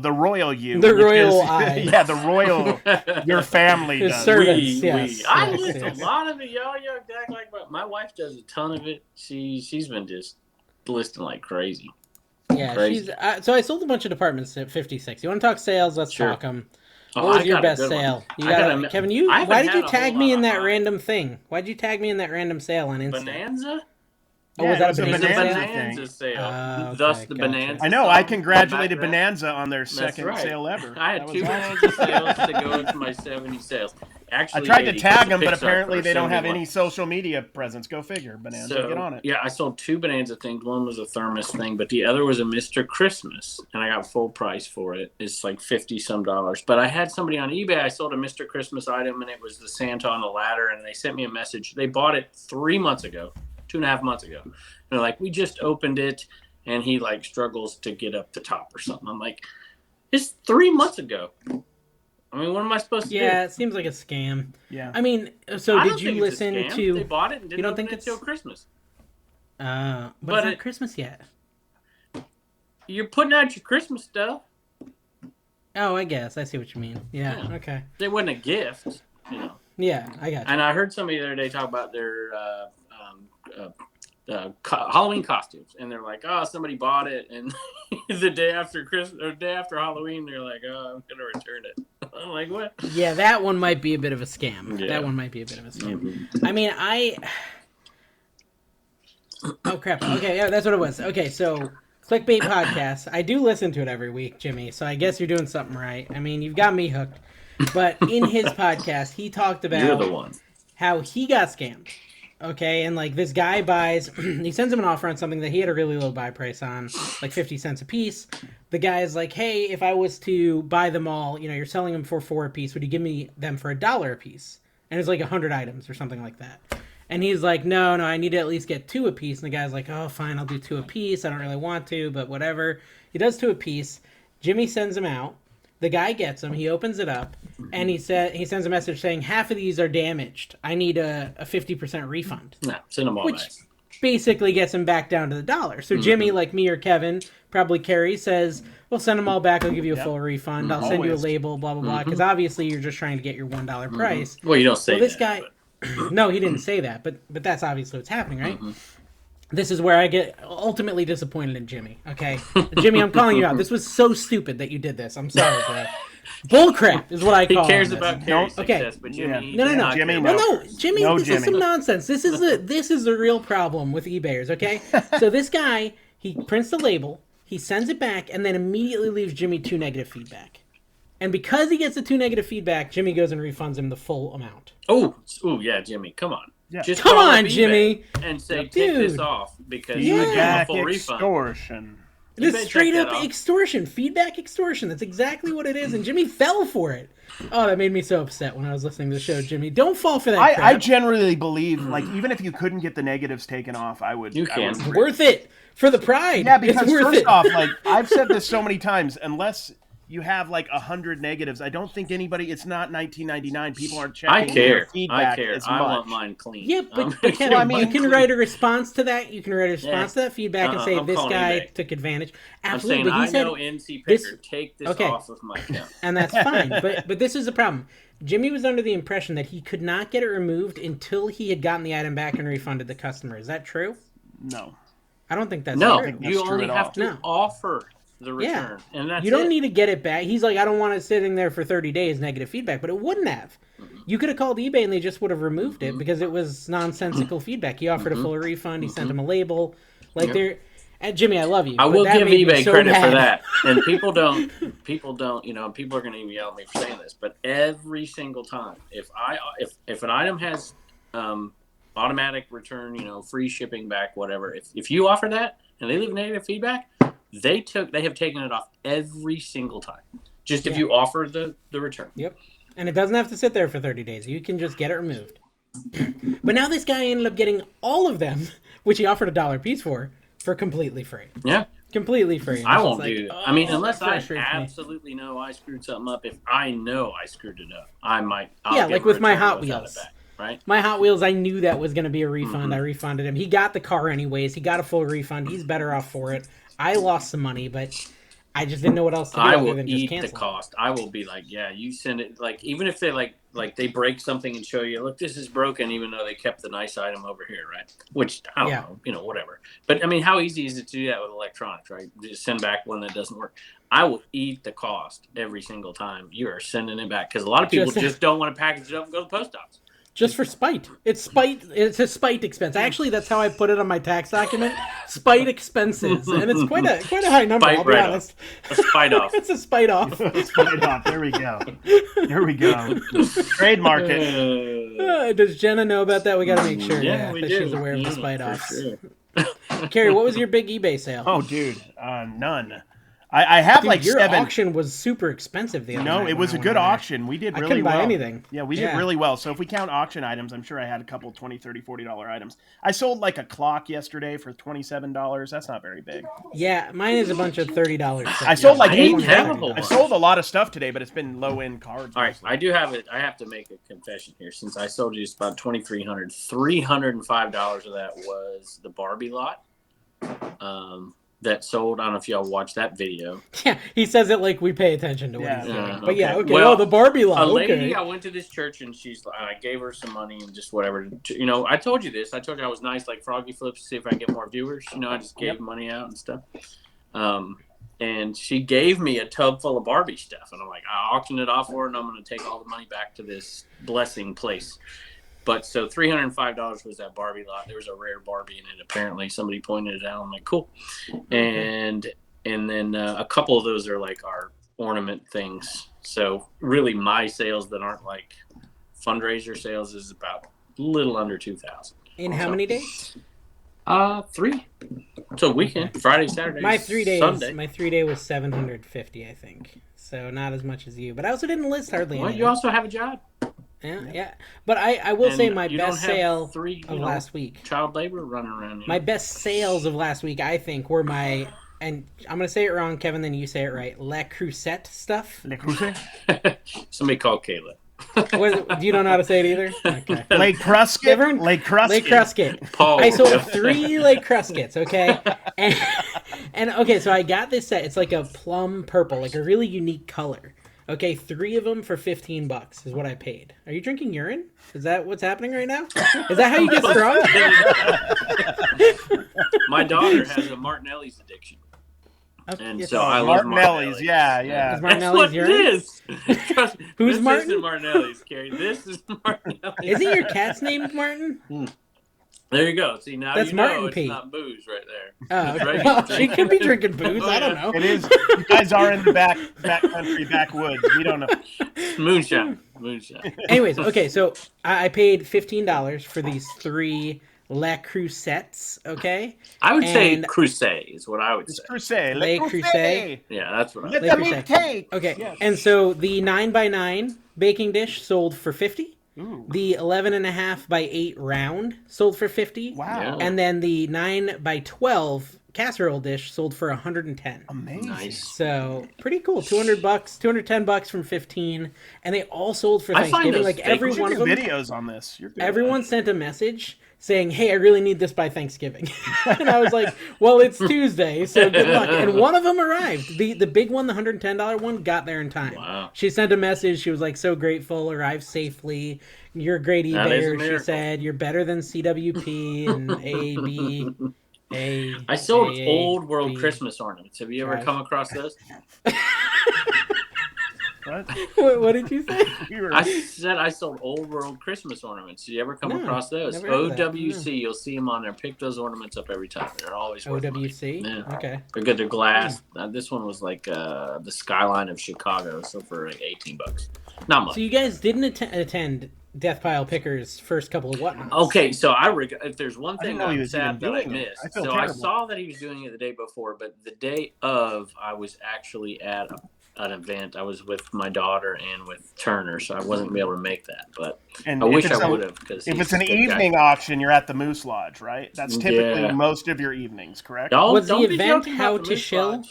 the royal you. The which royal is- I. Yeah, the royal. Your family His does. servants, yes, I yes, list yes. a lot of it. Y'all act like my wife does a ton of it. She's been just listing like crazy. Yeah, Crazy. she's. So I sold a bunch of departments at 56. You want to talk sales? Let's Sure. talk them. Oh, What was I your got a best good one. sale? You I got got a- Kevin. I haven't Why did had you a tag whole me lot in of that mine. random thing? Why did you tag me in that random sale on Insta? Bonanza? Oh, was that a it was bonanza It's a sale? Bonanza sale. Okay, Thus the gotcha. Bonanza. I know. song. I congratulated Back then. Bonanza on their That's second right. sale ever. I had That two was awesome. Bonanza sales to go into my 70 sales. Actually, I tried to 80, tag 'cause them, the but Pixar apparently for they don't have 71. any social media presence. Go figure. Bonanza, So, get on it. yeah, I sold two Bonanza things. One was a thermos thing, but the other was a Mr. Christmas, and I got full price for it. It's like $50 some. But I had somebody on eBay. I sold a Mr. Christmas item, and it was the Santa on the ladder, and they sent me a message. They bought it 3 months ago, 2.5 months ago. And they're like, we just opened it, and he like struggles to get up the top or something. I'm like, it's 3 months ago. I mean, what am I supposed to do? Yeah, it seems like a scam. Yeah. I mean, so I did don't you think it's a listen scam. to? They bought it and didn't You don't open think it it's till Christmas. But But it's not it- Christmas yet. You're putting out your Christmas stuff. Oh, I guess I see what you mean. Yeah. Yeah. Okay. They wasn't a gift, you know. Yeah, I got you. And I heard somebody the other day talk about their Halloween costumes, and they're like, "Oh, somebody bought it, and the day after Christmas or day after Halloween, they're like, oh, I'm gonna return it." I'm like, what? Yeah, that one might be a bit of a scam. Yeah. That one might be a bit of a scam. Mm-hmm. I mean, Oh crap. Okay, yeah, that's what it was. Okay, so Clickbait podcast. I do listen to it every week, Jimmy. So I guess you're doing something right. I mean, you've got me hooked. But in his podcast, he talked about You're the one. how he got scammed. Okay, and like this guy buys, he sends him an offer on something that he had a really low buy price on, like 50 cents a piece. The guy is like, hey, if I was to buy them all, you know, you're selling them for $4 a piece, would you give me them for $1 a piece? And it's like 100 items or something like that. And he's like, no, I need to at least get 2 a piece. And the guy's like, oh, fine, I'll do 2 a piece. I don't really want to, but whatever. He does 2 a piece. Jimmy sends him out. The guy gets them. He opens it up, and he sends a message saying, half of these are damaged. I need a 50% refund. No, send them all Which back. basically gets him back down to the dollar. So Jimmy, like me or Kevin, probably Carrie, says, well, send them all back. I'll give you a full refund. I'll send you a label, blah, blah, blah. Because obviously you're just trying to get your $1 price. Well, you don't say this that, guy... but... No, he didn't say that, but that's obviously what's happening, right? This is where I get ultimately disappointed in Jimmy, okay? Jimmy, I'm calling you out. This was so stupid that you did this. I'm sorry, bro. Bullcrap is what I call it. He cares about Carrie's success, but Jimmy... No. Jimmy, Well, no, Jimmy, No, this is some nonsense. This is the real problem with eBayers, okay? So this guy, he prints the label, he sends it back, and then immediately leaves Jimmy 2 negative feedback. And because he gets the 2 negative feedback, Jimmy goes and refunds him the full amount. Oh, yeah, Jimmy, come on. Yeah. Just Come call on, up Jimmy. and say, take Dude. this off because you get a Feedback full refund. extortion. You This better straight check up that off. extortion, feedback extortion. That's exactly what it is, and Jimmy fell for it. Oh, that made me so upset when I was listening to the show, Jimmy. Don't fall for that crap. I generally believe, like, even if you couldn't get the negatives taken off, I would. You I can. would It's worth it for the pride. Yeah, because it's worth first it. off, like, I've said this so many times, unless you have like 100 negatives, I don't think anybody. It's not 1999. People aren't checking. I care. Your feedback I care. as I much. want mine clean. Yeah, but Ken, Well, I mean, you can write a response to that. You can write a response to that feedback and say I'm this calling guy eBay. took advantage. I'm Absolutely, saying but he I said, know NC this- Picker. Take this okay. off of my account. and that's fine. But this is the problem. Jimmy was under the impression that he could not get it removed until he had gotten the item back and refunded the customer. Is that true? No. I don't think that's No, true. that's you true only at have all. to No. offer the return, and that's You don't it. need to get it back. He's like, I don't want it sitting there for 30 days, negative feedback, but it wouldn't have. You could have called eBay and they just would have removed it because it was nonsensical feedback. He offered a full refund. He sent him a label. Like they're, and Jimmy, I love you. I but will that give made me eBay so credit for mad. that. And people don't, you know, people are going to yell at me for saying this, but every single time, if an item has automatic return, you know, free shipping back, whatever, if you offer that and they leave negative feedback, they have taken it off every single time. Just if you offer the return. Yep. And it doesn't have to sit there for 30 days. You can just get it removed. But now this guy ended up getting all of them, which he offered $1 a piece for completely free. Yeah. Completely free. And I it's won't like, do. I mean, unless that I frustrates me. absolutely know I screwed something up. If I know I screwed it up, I might. I'll Yeah, give like a with my return Hot without Wheels. it back, right? My Hot Wheels, I knew that was going to be a refund. I refunded him. He got the car anyways. He got a full refund. He's better off for it. I lost some money, but I just didn't know what else to do I other will than just eat cancel. the cost. I will be like, yeah, you send it. Like even if they like they break something and show you, look, this is broken, even though they kept the nice item over here, right? Which I don't know, you know, whatever. But I mean, how easy is it to do that with electronics, right? Just send back one that doesn't work. I will eat the cost every single time you are sending it back because a lot of people just don't want to package it up and go to the post office. Just for spite. It's spite. It's a spite expense. Actually, that's how I put it on my tax document. Spite expenses, and it's quite a high number. Spite I'll be honest. A spite off. It's a spite off. Spite off. There we go. There we go. Trademark it. Does Jenna know about that? We got to make sure. Yeah, we that do. she's aware of the spite for offs. sure. Carrie, what was your big eBay sale? Oh, dude, none. I have Dude, like your 7. auction was super expensive the other night No, when it was I a went good over there. auction. We did I really couldn't buy well. anything. Yeah, we did really well. So if we count auction items, I'm sure I had a couple $20, $30, $40 items. I sold like a clock yesterday for $27. That's not very big. Yeah, mine is a bunch of $30 stuff. I sold like I 8. didn't have a whole I bunch. sold a lot of stuff today, but it's been low end cards. All right, mostly. I do have it. I have to make a confession here. Since I sold you just about $2,300, $305 of that was the Barbie lot. that sold. I don't know if y'all watched that video. Yeah, he says it like we pay attention to what he's doing. But okay. yeah, okay. Well, the Barbie lot. A lady, okay. I went to this church and I gave her some money and just whatever. I told you this. I told you I was nice like Froggy Flips to see if I get more viewers. I just gave money out and stuff. And she gave me a tub full of Barbie stuff. And I'm like, I auctioned it off for her and I'm going to take all the money back to this blessing place. But so $305 was that Barbie lot. There was a rare Barbie in it. Apparently somebody pointed it out. I'm like, cool. And then a couple of those are like our ornament things. So really my sales that aren't like fundraiser sales is about a little under 2,000. In how many days? 3. So weekend, Friday, Saturday, my 3 days. Sunday. My 3 day was 750, I think. So not as much as you, but I also didn't list hardly. Well, you also have a job. Yeah. But I will say my best sale of last week. Child labor running around. My best sales of last week, I think, were and I'm going to say it wrong, Kevin, then you say it right, Le Creuset stuff. Le Creuset? Somebody called Kayla. You don't know how to say it either? Okay. Le Crusket? Le Crusket. Paul. I sold 3 Le Cruskets, okay? And okay, so I got this set. It's like a plum purple, like a really unique color. Okay, 3 of them for $15 is what I paid. Are you drinking urine? Is that what's happening right now? Is that how you get strong? My daughter has a Martinelli's addiction. And so I love Martinelli's. Yeah. Is That's what urine? it is. Who's this Martin? Isn't Martinelli's, Carrie. This is Martinelli's. Isn't your cat's named Martin? There you go. See, now that's you know Martin it's Pete. Not booze right there. Oh, okay. Well, she could be drinking booze. I don't know. It is. You guys are in the back country, backwoods. We don't know. Moonshine. Anyways, okay, so I paid $15 for these 3 Le Crusets, okay? I would say Crusade is what I would say. Crusade. Le Crusade. Yeah, that's what I would say. Take. Okay, yes. And so the 9x9 baking dish sold for $50. Ooh. The 11.5 by 8 round sold for $50. Wow. Yeah. And then the 9 by 12 casserole dish sold for $110. Amazing. Nice. So pretty cool. $200, $210 from 15, and they all sold for Thanksgiving. Like every one of them. Videos on this. You're good. Everyone sent a message saying, "Hey, I really need this by Thanksgiving," and I was like, "Well, it's Tuesday, so good luck." And one of them arrived. The big one, the $110 one, got there in time. Wow. She sent a message. She was like, "So grateful, arrived safely. You're a great eBayer." She said, "You're better than CWP and AB." I sold old world Christmas ornaments. Have you ever come across those? What did you say? I said I sold old world Christmas ornaments. Did you ever come across those? OWC, you'll see them on there. Pick those ornaments up every time. They're always worth OWC? money. Yeah. Okay. They're good. They're glass. This one was like the skyline of Chicago, so for like $18. Not much. So you guys didn't attend Death Pile Picker's first couple of Whatnots. Okay, so if there's one thing I'm sad that I missed. I saw that he was doing it the day before, but the day of, I was actually at an event. I was with my daughter and with Turner, so I wasn't able to make that. But I wish I would have. If it's an evening auction, you're at the Moose Lodge, right? That's typically most of your evenings, correct? Was the event How to Shill?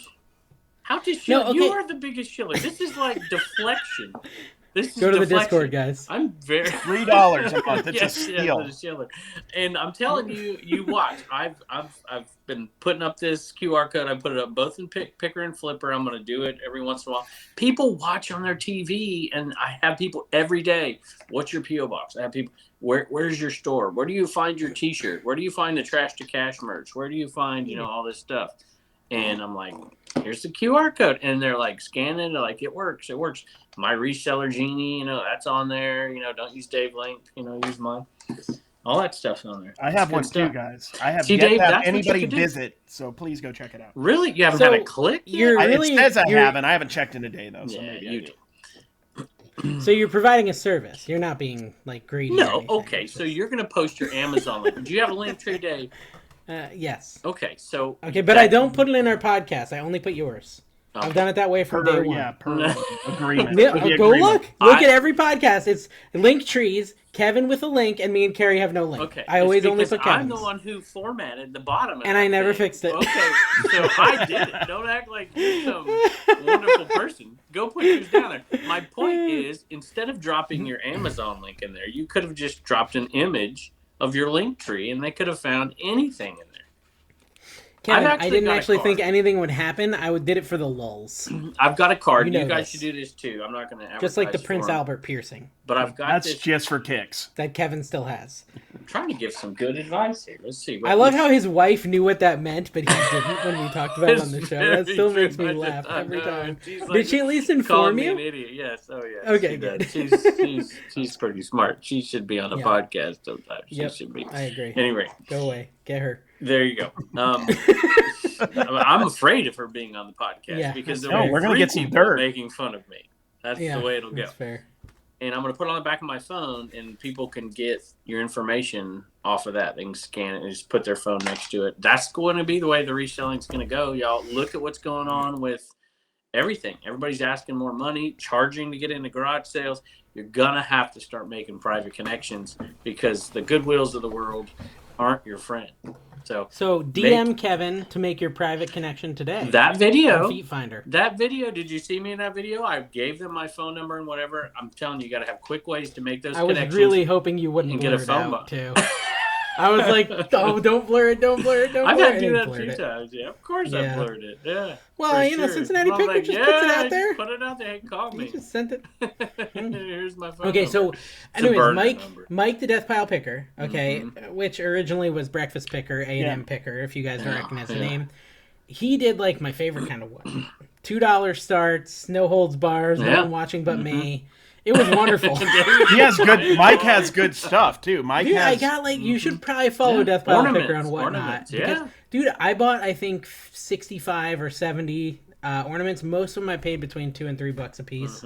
How to Shill? No, okay. You are the biggest shiller. This is like deflection. Go to the Discord, guys. I'm very $3 a month. It's a steal. And I'm telling you, you watch. I've been putting up this QR code. I put it up both in Picker and Flipper. I'm going to do it every once in a while. People watch on their TV, and I have people every day. What's your PO box? I have people. Where's your store? Where do you find your T-shirt? Where do you find the Trash to Cash merch? Where do you find all this stuff? And I'm like, here's the QR code, and they're like scanning. They're like, it works. My Reseller Genie, that's on there. Don't use Dave Link. Use mine. All that stuff's on there. I have one too, guys. I have yet to have anybody visit, so please go check it out. Really? You haven't had a click yet? It says I haven't. I haven't checked in a day, though, so maybe you do. So you're providing a service. You're not being, greedy. No, okay. So you're going to post your Amazon link. Do you have a Linktree, Dave? Yes. Okay, so... Okay, but I don't put it in our podcast. I only put yours. Okay. I've done it that way from day one. Yeah, per agreement. Go look. Look at every podcast. It's Linktrees, Kevin with a link, and me and Carrie have no link. Okay. I always only put Kevin's. I'm the one who formatted the bottom of it. And I never fixed it. Okay, so I did it. Don't act like you're some wonderful person. Go put yours down there. My point is, instead of dropping your Amazon link in there, you could have just dropped an image of your Linktree, and they could have found anything in there. Kevin, I didn't actually think anything would happen. I did it for the lulls. I've got a card. You know You guys this. should do this too. I'm not going to advertise Just like the Prince for 'em. Albert piercing But I've got That's this. just for kicks. that Kevin still has. I'm trying to give some good advice here. Let's see. I love how his wife knew what that meant, but he didn't when we talked about it on the show. That still makes me laugh every time. Did she at least inform you? An idiot. Yes. Oh yeah. Okay, she good. Does. She's pretty smart. She should be on a podcast sometimes. Yep, She should be. I agree. Anyway, go away. Get her. There you go. I'm afraid of her being on the podcast because we're gonna get some dirt making fun of me. That's the way it'll go. That's fair. And I'm going to put it on the back of my phone, and people can get your information off of that. They can scan it and just put their phone next to it. That's going to be the way the reselling's going to go. Y'all look at what's going on with everything. Everybody's asking more money, charging to get into garage sales. You're going to have to start making private connections because the Goodwills of the world aren't your friend. So DM Kevin to make your private connection today. That video, Feet Finder. That video, did you see me in that video? I gave them my phone number and whatever. I'm telling you, got to have quick ways to make those connections. I was really hoping you wouldn't blur get a it phone out, too. I was like, oh, don't blur it, don't blur it, don't blur it. I've had to do that 2 times. Yeah, of course I blurred it. Yeah. Well, Cincinnati Picker just puts it out there. Put it out there. Hey, call me. You just sent it. Here's my phone Okay, number. so anyways, Mike the Death Pile Picker, okay, which originally was Breakfast Picker, A&M Picker, if you guys recognize the name. He did like my favorite kind of one. $2 starts, no holds bars, no one watching but me. It was wonderful. Mike has good stuff too. Mike has. I got like you should probably follow Death Pile Picker on Whatnot. Yeah. Dude, I bought I think 65 or 70 ornaments. Most of them I paid between $2 and $3 a piece.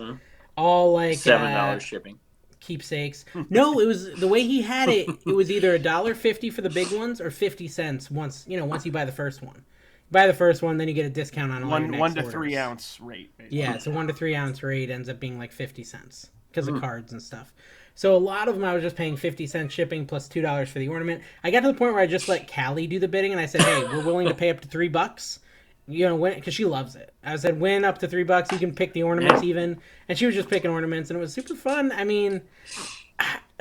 All like $7 shipping. Keepsakes. No, it was the way he had it. It was either $1.50 for the big ones or 50 cents once you buy the first one. Buy the first one, then you get a discount on all your next 1 to orders. 3 ounce rate. Basically. Yeah, it's a 1 to 3 ounce rate ends up being like 50 cents because of cards and stuff. So a lot of them I was just paying 50 cents shipping plus $2 for the ornament. I got to the point where I just let Callie do the bidding and I said, hey, we're willing to pay up to $3. You know, because she loves it. I said, win up to $3. You can pick the ornaments even. And she was just picking ornaments and it was super fun. I mean,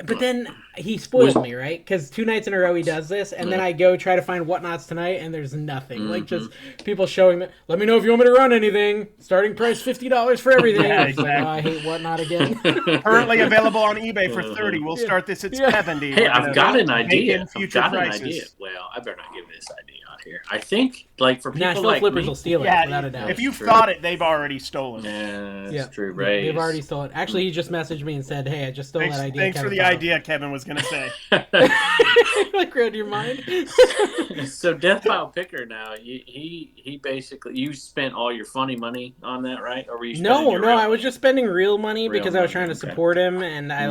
but then he spoils me, right? Because 2 nights in a row he does this, and then I go try to find Whatnots tonight, and there's nothing. Like, just people showing me, let me know if you want me to run anything. Starting price $50 for everything. Yeah, exactly. Like, oh, I hate Whatnot again. Currently available on eBay for $30. We'll start this at $70. Hey, I've got an idea. Prices. Well, I better not give this idea out here. I think, like, for people Nashville like Flippers me, will steal it, without a doubt. If you thought it, they've already stolen it. Yeah, that's true, right? They've already stolen it. Actually, he just messaged me and said, hey, I just stole that idea. Thanks for the idea Kevin was going to say. Like, read your mind. So Death Pile Picker now, he basically, you spent all your funny money on that, right? Or were you No, I was just spending real money because I was trying to support him, and I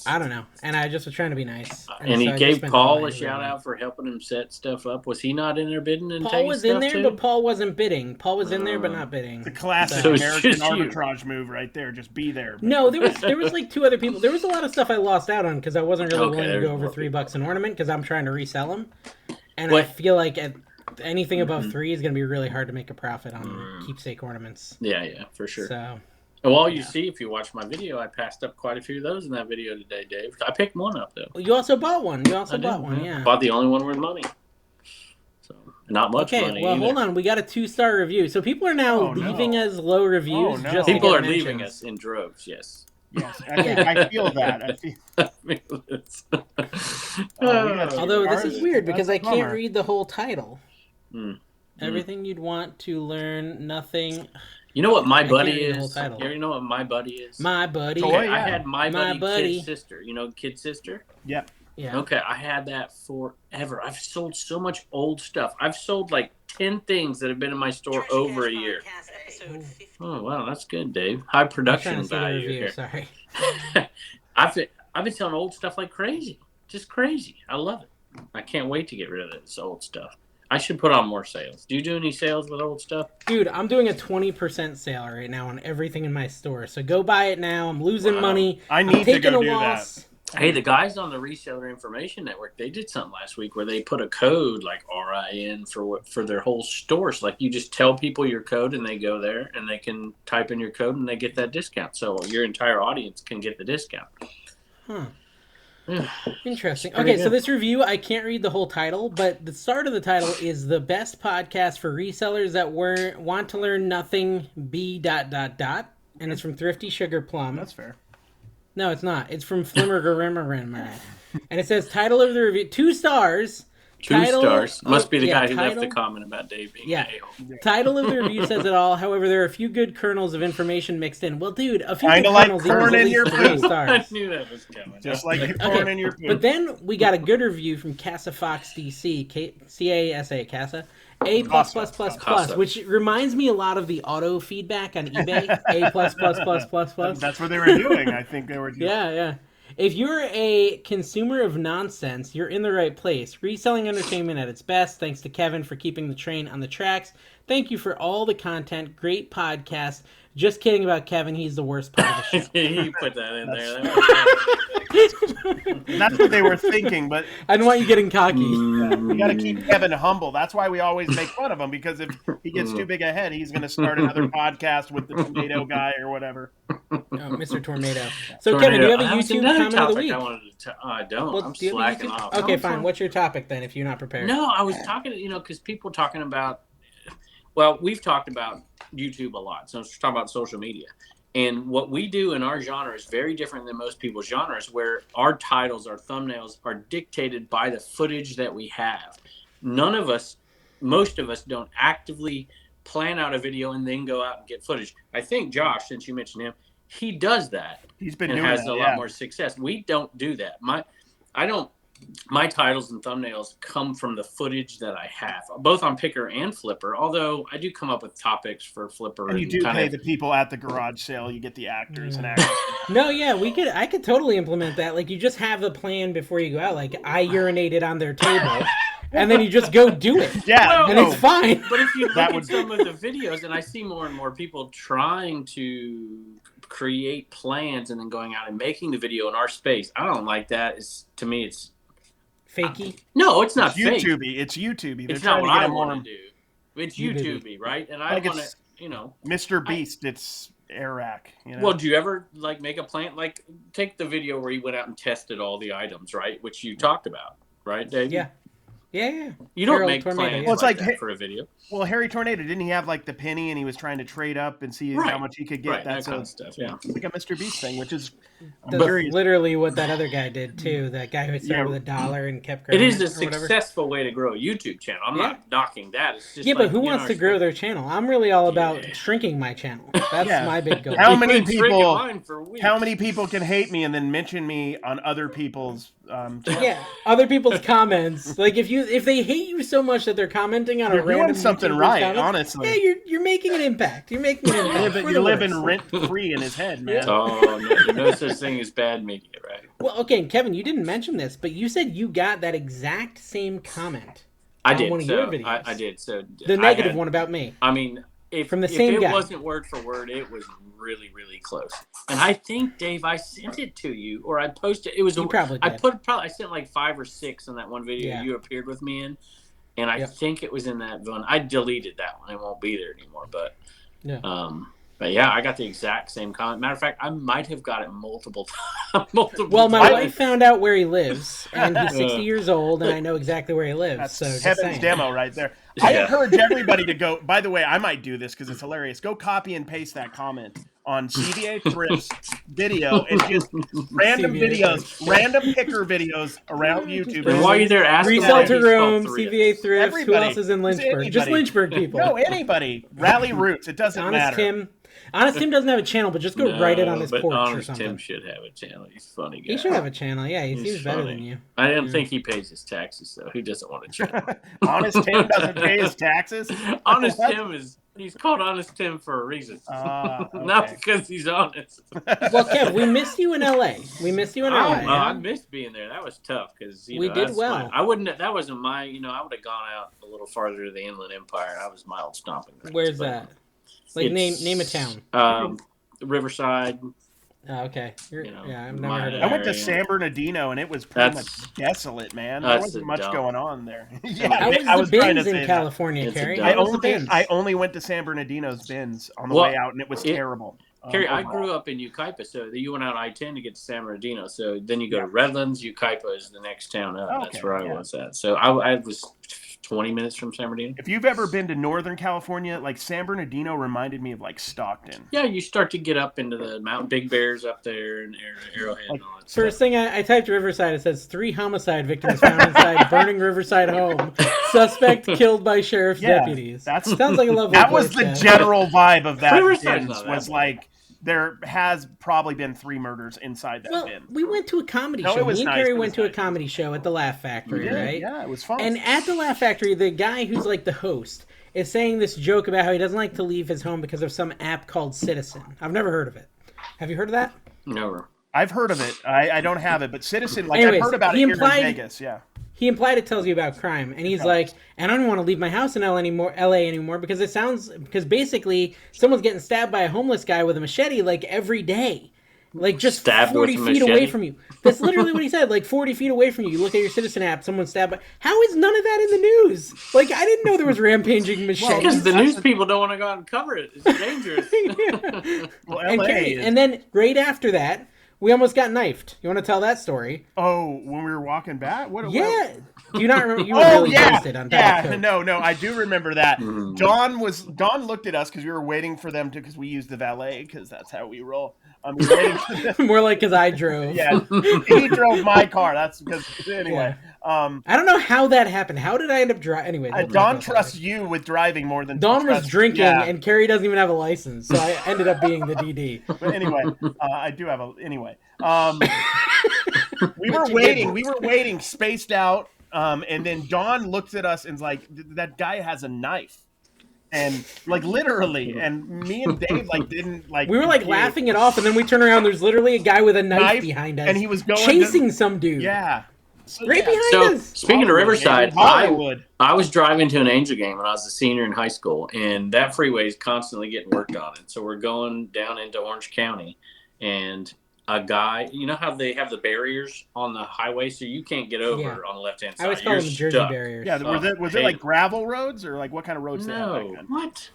I don't know, and I just was trying to be nice. And he gave Paul a shout out for helping him set stuff up. Was he not in there bidding and Paul was in there, too? but Paul wasn't bidding. Paul was in there, but not bidding. The classic American arbitrage move right there. Just be there. No, there was like 2 other people. There was a lot of stuff I lost out on because I wasn't really willing to go over $3 an ornament because I'm trying to resell them, and I feel like anything above 3 is going to be really hard to make a profit on keepsake ornaments. Yeah, for sure. So. Well, you see, if you watch my video, I passed up quite a few of those in that video today, Dave. I picked one up, though. You also bought one. Yeah. Bought the only one worth money. So, not much money. Okay, well, hold on. We got a 2-star review. So people are now leaving us low reviews. Just people are leaving us in droves, yes. Yes, I feel that. Although this is weird because I can't read the whole title. Everything you'd want to learn, nothing... You know what my buddy is? You know what my buddy is? My buddy. I had my buddy Kid's sister. You know Kid's sister? Yep. Yeah. Okay, I had that forever. I've sold so much old stuff. I've sold like 10 things that have been in my store over a year. Oh, wow, that's good, Dave. High production value here. Sorry. I've been selling old stuff like crazy. Just crazy. I love it. I can't wait to get rid of this old stuff. I should put on more sales. Do you do any sales with old stuff? Dude, I'm doing a 20% sale right now on everything in my store. So go buy it now. I'm losing money. I need to go do that. Hey, the guys on the Reseller Information Network, they did something last week where they put a code like RIN for their whole store. So like you just tell people your code and they go there and they can type in your code and they get that discount. So your entire audience can get the discount. Interesting. Okay, so this review, I can't read the whole title, but the start of the title is the best podcast for resellers that want to learn nothing. And it's from Thrifty Sugar Plum. That's fair. No, it's not. It's from Flimmer. And it says title of the review 2 stars. Two stars. Must be the guy who left the comment about Dave being an a-hole. Title of the review says it all. However, there are a few good kernels of information mixed in. Well, dude, a few good kernels corn in your food. I knew that was coming. Just like the corn in your food. But then we got a good review from Casa Fox DC, CASA, Casa. A++++, which reminds me a lot of the auto feedback on eBay. A+++++. That's what they were doing. I think they were doing. Yeah. If you're a consumer of nonsense, you're in the right place. Reselling entertainment at its best. Thanks to Kevin for keeping the train on the tracks. Thank you for all the content. Great podcast. Just kidding about Kevin. He's the worst part of the show. You put that in there. That's what they were thinking, but I don't want you getting cocky. We got to keep Kevin humble. That's why we always make fun of him, because if he gets too big a head, he's going to start another podcast with the tomato guy or whatever. Oh, Mr. Tornado. So, Kevin, do you have a YouTube comment of the week? I don't. I'm slacking off. Okay, fine. What's your topic then, if you're not prepared? No, I was talking, because people talking about, well, we've talked about YouTube a lot. So let's talk about social media. And what we do in our genre is very different than most people's genres, where our titles, our thumbnails are dictated by the footage that we have. Most of us don't actively plan out a video and then go out and get footage. I think Josh, since you mentioned him, he does that. He's been and doing has that, a lot more success. We don't do that. My titles and thumbnails come from the footage that I have, both on Picker and Flipper, although I do come up with topics for Flipper. And you do pay the people at the garage sale. You get the actors and actors. No, yeah, I could totally implement that. Like, you just have a plan before you go out. Like, I urinated on their table, and then you just go do it. Yeah, and it's fine. But if you look at some of the videos, and I see more and more people trying to create plans and then going out and making the video in our space, I don't like that. To me, it's fakey. No, it's not fake. It's YouTube. It's not what I want to do. It's YouTube, right? And I like want to, Mr. Beast, it's Iraq. Well, do you ever make a plan? Like, take the video where he went out and tested all the items, right? Which you talked about, right, Dave? Yeah. You don't make plans like that for a video. Well, Harry Tornado, didn't he have like the penny and he was trying to trade up and see how much he could get? Right, that kind of stuff, yeah. It's like a Mr. Beast thing, which is literally what that other guy did too. That guy who started with $1 and kept growing. It is a successful way to grow a YouTube channel. I'm not knocking that. It's just but who wants to grow their channel? I'm really all about shrinking my channel. That's my big goal. How many people can hate me and then mention me on other people's other people's comments? Like, if they hate you so much that they're commenting on a random something right, honestly. Yeah, you're making an impact. You're making an impact. You're living rent free in his head, man. Oh, no such thing as bad media, right? Well, okay, Kevin, you didn't mention this, but you said you got that exact same comment. I did. One of your videos. I did. So the negative one about me. I mean, if it wasn't word for word, it was really, really close. And I think, Dave, I sent it to you, or I posted. It was. You probably did. I sent like 5 or 6 in that one video you appeared with me in, and I think it was in that one. I deleted that one. It won't be there anymore. But But yeah, I got the exact same comment. Matter of fact, I might have got it multiple times. Well, my wife found out where he lives, and he's 60 years old, and I know exactly where he lives. That's so Heaven's demo right there. I encourage everybody to go. By the way, I might do this because it's hilarious. Go copy and paste that comment on CVA Thrift's video and just random videos, random picker videos around YouTube. And while you're there, ask Resell to Rome, CVA Thrift. Who else is in Lynchburg? Just Lynchburg people. No, anybody. Rally Roots. It doesn't matter. Honest Tim doesn't have a channel, but just go write it on his porch or something. Tim should have a channel. He's a funny guy. He should have a channel. Yeah, he seems better than you. I didn't think he pays his taxes, though. He doesn't want a channel. Honest Tim doesn't pay his taxes? Honest Tim he's called Honest Tim for a reason. Okay. Not because he's honest. Well, Kev, we missed you in LA. I missed being there. That was tough because we did well. I wouldn't. That wasn't my. I would have gone out a little farther to the Inland Empire. That was mild stomping grounds. Where's that? Like name a town. Riverside. Oh, okay. I've never heard of that. I went to San Bernardino and it was pretty much desolate, man. There wasn't much going on there. I was trying to say in California, Kerry. I only went to San Bernardino's bins on the way out, and it was terrible. Kerry, I overall. grew up in Yucaipa, so you went out I-10 to get to San Bernardino. So then you go to Redlands, Yucaipa is the next town up. That's where I was at. So I was 20 minutes from San Bernardino. If you've ever been to Northern California, like San Bernardino reminded me of like Stockton. Yeah, you start to get up into the Mount Big Bears up there and Arrowhead and all that First stuff. thing I typed Riverside, it says 3 homicide victims found inside burning Riverside home. Suspect killed by sheriff's deputies. That sounds like a lovely That was place, the Jeff. general vibe of that Riverside's bin. not that Was bad. like there has probably been 3 murders inside that bin. We went to a comedy No, show. it was Me and nice. Carrie It went was to a nice. comedy show at the Laugh Factory, right? Yeah, it was fun. And at the Laugh Factory, the guy who's like the host is saying this joke about how he doesn't like to leave his home because of some app called Citizen. I've never heard of it. Have you heard of that? Never. I've heard of it. I don't have it, but Citizen, like Anyways, I've heard about it he here implied- in Vegas. Yeah. He implied it tells you about crime, and he's like, and I don't want to leave my house in LA anymore because basically someone's getting stabbed by a homeless guy with a machete like every day. Like just Stabbed 40 with a feet away machete? from you. That's literally what he said. Like 40 feet away from you. You look at your Citizen app, someone's stabbed by... How is none of that in the news? Like, I didn't know there was rampaging machetes. Because the news people don't want to go out and cover it. It's dangerous. Well, and, LA Carrie, is... and then right after that, we almost got knifed. You want to tell that story? Oh, when we were walking back? What? Yeah. Do you not remember? You were Oh really yeah, wasted on Diet Coke. no, I do remember that. Dawn looked at us because we were waiting for them to, because we used the valet because that's how we roll. We were waiting for them. More like because I drove. Yeah, he drove my car. That's because anyway. I don't know how that happened. How did I end up driving? Anyway, Dawn trusts you with driving more than Dawn she was trusts- drinking, yeah. and Carrie doesn't even have a license, so I ended up being the DD. But anyway, I do have a anyway. We were waiting, spaced out, and then Dawn looks at us and's like, "That guy has a knife," and like literally, and me and Dave like didn't like. We were like laughing it off, and then we turn around. There's literally a guy with a knife behind us, and he was going chasing some dude. Yeah, so, right behind So us. speaking of Riverside, Hollywood. I was driving to an Angel game when I was a senior in high school, and that freeway is constantly getting worked on. And so we're going down into Orange County, and a guy, you know how they have the barriers on the highway, so you can't get over on the left-hand side. I always call them the Jersey barriers. Yeah, was it like gravel roads or like what kind of roads? No, they have back then? what?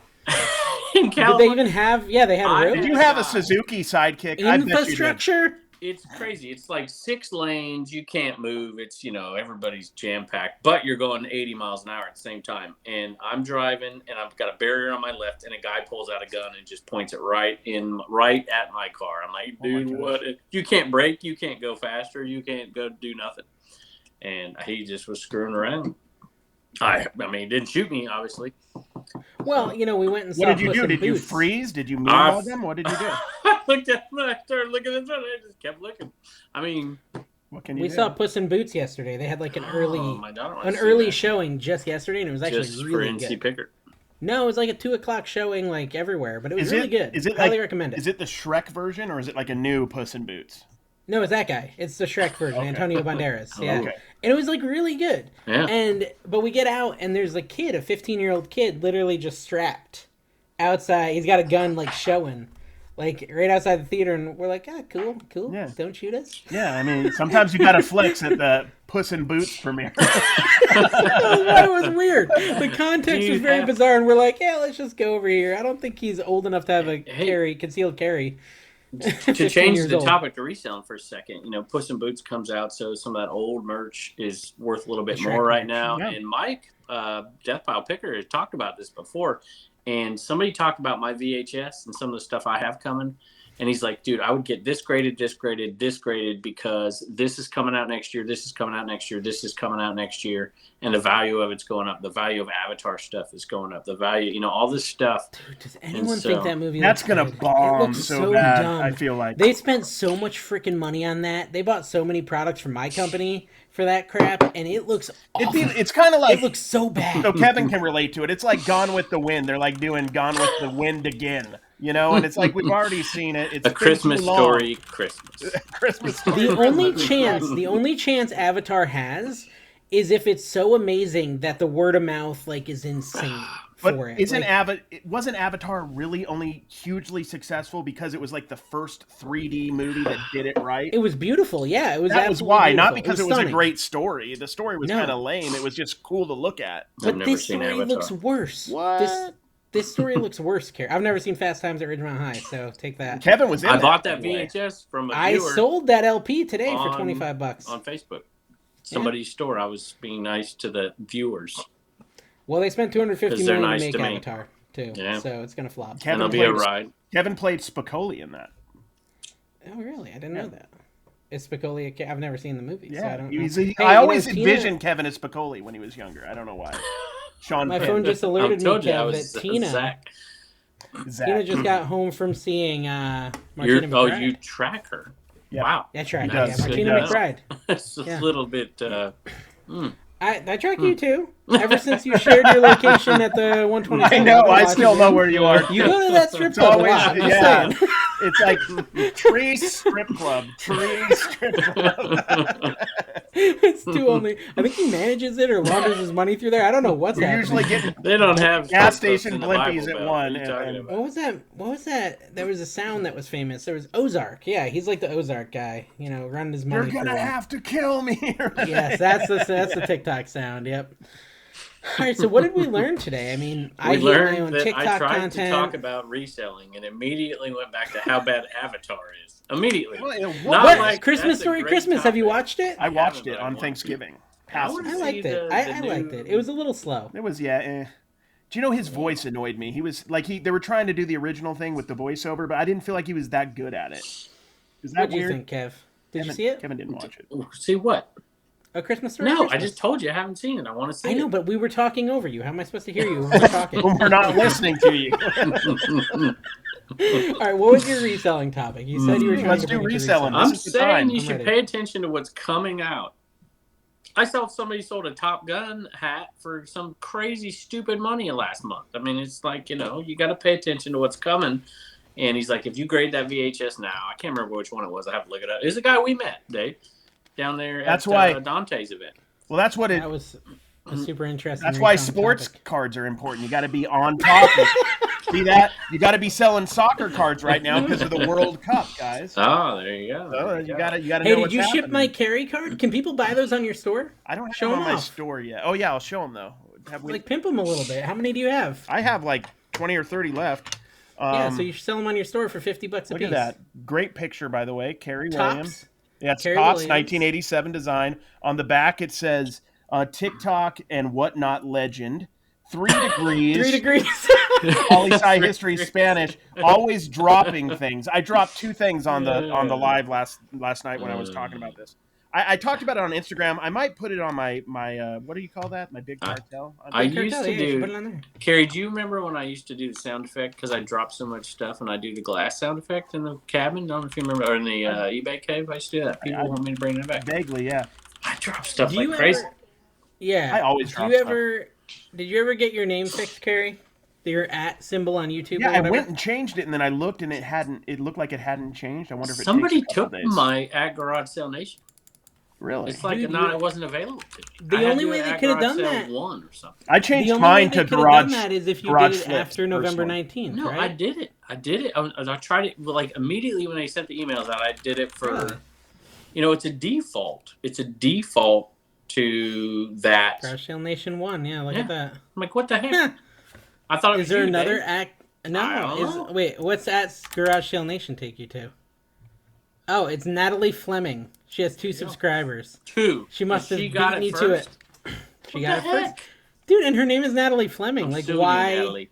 In Did California, they even have? Yeah, they had a road. Did you have a Suzuki Sidekick? I bet you did. Infrastructure. it's crazy. It's like 6 lanes. You can't move. It's, everybody's jam-packed, but you're going 80 miles an hour at the same time. And I'm driving, and I've got a barrier on my left, and a guy pulls out a gun and just points it right at my car. I'm like, dude, what? You can't brake. You can't go faster. You can't go do nothing. And he just was screwing around. I mean, he didn't shoot me, obviously. Well, we went and saw What did you Puss do? in Did you Boots. freeze? Did you meatball them? What did you do? I looked at him and I started looking at him, and I just kept looking. I mean, What can you We do? saw Puss in Boots yesterday. They had like an early my daughter wants to see early that. showing just yesterday, and it was actually Just really for NC good. Pickard. No, it was like a 2:00 showing, like everywhere, but it was Is really it good. Is it Highly like, recommend it. Is it the Shrek version or is it like a new Puss in Boots? No, it's that guy. It's the Shrek version, Okay. Antonio Banderas. Yeah, Okay. and it was like really good. Yeah. But we get out, and there's a kid, a 15-year-old kid, literally just strapped outside. He's got a gun, like showing, like right outside the theater, and we're like, cool. Yeah. Don't shoot us. Yeah, I mean, sometimes you got to flex at the Puss in Boots premiere. That was weird. The context Do was you very have- bizarre, and we're like, let's just go over here. I don't think he's old enough to have a concealed carry. To 15 change years the old. topic to reselling for a second, Puss in Boots comes out, so some of that old merch is worth a little bit The Shrek more right merch, now. yeah. And Mike, Death Pile Picker, has talked about this before, and somebody talked about my VHS and some of the stuff I have coming. And he's like, dude, I would get this graded because this is coming out next year. This is coming out next year. This is coming out next year. And the value of it's going up. The value of Avatar stuff is going up. The value, all this stuff. Dude, does anyone so- think that movie That's looks gonna good? It bomb looks so bad. dumb. I feel like They spent so much freaking money on that. They bought so many products from my company for that crap, and it looks awful. it's kind of like It looks so bad. so Kevin can relate to it. It's like Gone with the Wind. They're like doing Gone with the Wind again, and it's like we've already seen it. It's A been Christmas too long. story, Christmas. Christmas story. The only chance Avatar has is if it's so amazing that the word of mouth is insane But for it. wasn't Avatar really only hugely successful because it was like the first 3D movie that did it right? It was beautiful, yeah. It was. That was absolutely why, not beautiful. because it was a stunning. great story. The story was No. kind of lame. It was just cool to look at. I've But never this seen story Avatar. looks worse. What? This story looks worse, Carrie. I've never seen Fast Times at Ridgemont High, so take that. Kevin was in I that, bought that by the way. VHS from a I viewer sold that LP today for $25 on Facebook. Somebody's store. I was being nice to the viewers. Well, they spent $250 million nice to make to me. Avatar too, so it's gonna flop. And it'll be a ride. Kevin played Spicoli in that. Oh, really? I didn't know that. Is Spicoli? I've never seen the movie, so I don't know. Hey, I always envisioned Kevin as Spicoli when he was younger. I don't know why. Sean, my phone just alerted me, Kev, that Tina. Zach. Tina just got home from seeing Martina McBride. You track her. Yep. Wow. I track her. does. Yeah, Martina McBride. It's a little bit... I track you too. Ever since you shared your location at the 127. I know. I still know where you are. You go to that strip club a lot. Yeah. It's like Tree Strip Club. Tree Strip Club. It's too only. I think he manages it or launders his money through there. I don't know what's We're happening. usually getting They don't have gas station in the blimpies Bible at Belt. one. What are you talking about? What was that? There was a sound that was famous. There was Ozark. Yeah, he's like the Ozark guy. You know, running his money. You're gonna have to kill me. Yes, that's the TikTok sound. Yep. All right, so what did we learn today? I mean, I learned that TikTok I tried content. to talk about reselling and immediately went back to how bad Avatar is. Immediately. What? Like, Christmas that's a Story great Christmas. topic. Have you watched it? I watched it on Thanksgiving. I liked it. I liked it. It was a little slow. It was, Do you know his voice annoyed me? He was like they were trying to do the original thing with the voiceover, but I didn't feel like he was that good at it. Is that what do you weird? think, Kev? Did you see it? Kevin didn't watch it. See what? A Christmas Story? No, Christmas. I just told you I haven't seen it. I want to see it. I know, but we were talking over you. How am I supposed to hear you when we're talking? When we're not listening to you. All right, what was your reselling topic? You said you were trying Let's to do bring it to reselling. I'm This is the saying time. you I'm should ready. pay attention to what's coming out. I saw somebody sold a Top Gun hat for some crazy, stupid money last month. I mean, it's like, you got to pay attention to what's coming. And he's like, if you grade that VHS now, I can't remember which one it was. I have to look it up. It's the guy we met, Dave, down there That's at why Dante's event. Well, that's what it. That was a super interesting. That's why reselling sports topic. cards are important. You got to be on top of. See that? You got to be selling soccer cards right now because of the World Cup, guys. Oh, there you go. So you got to. Hey, know did what's you ship happening. my carry card? Can people buy those on your store? I don't have Show them on them my off. store yet. Oh yeah, I'll show them though. Like pimp them a little bit. How many do you have? I have like 20 or 30 left. Yeah, so you should sell them on your store for $50 a Look piece. at that. Great picture, by the way. Carrie Tops? Williams. Yeah, it's Carrie Tops, Williams. 1987 design. On the back, it says TikTok and Whatnot legend. 3 degrees. 3 degrees. Poli-sci history Spanish. Always dropping things. I dropped 2 things on the live last night when I was talking about this. I talked about it on Instagram. I might put it on my what do you call that? My big cartel. I used to do. Put it on there. Carrie, do you remember when I used to do the sound effect because I dropped so much stuff and I do the glass sound effect in the cabin? Don't know if you remember, or in the eBay cave. I used to do that. People want me to bring that back. Vaguely, yeah. I drop stuff Do like you crazy. Yeah. I always Do drop you stuff. ever? Did you ever get your name fixed, Carrie? Your @ symbol on YouTube? Yeah, or I whatever? went and changed it, and then I looked, and it hadn't. It looked like it hadn't changed. I wonder if it Somebody takes a couple took days. my at Garage Sale Nation. Really? It's like Dude, it wasn't available to me. The I had only to do way it they at could have Garage done Sale that. 1 or something. I The changed only mine way to they could have garage. done that is if you Garage did it Slick, after first November one. 19th, No, right? I did it. I tried it like immediately when they sent the emails out. I did it for, Really? it's a default. It's a default to that. Garage Sale Nation 1. Yeah, look at that. I'm like, what the heck? I thought it was Is there you, another Dave. act? I No. don't know. Wait, what's at Garage Sale Nation take you to? Oh, it's Natalie Fleming. She has 2 subscribers. 2. She must have She got beaten it you to it. first. She What got the it first. heck? Dude, and her name is Natalie Fleming. I'm Like, suing you, why? Natalie.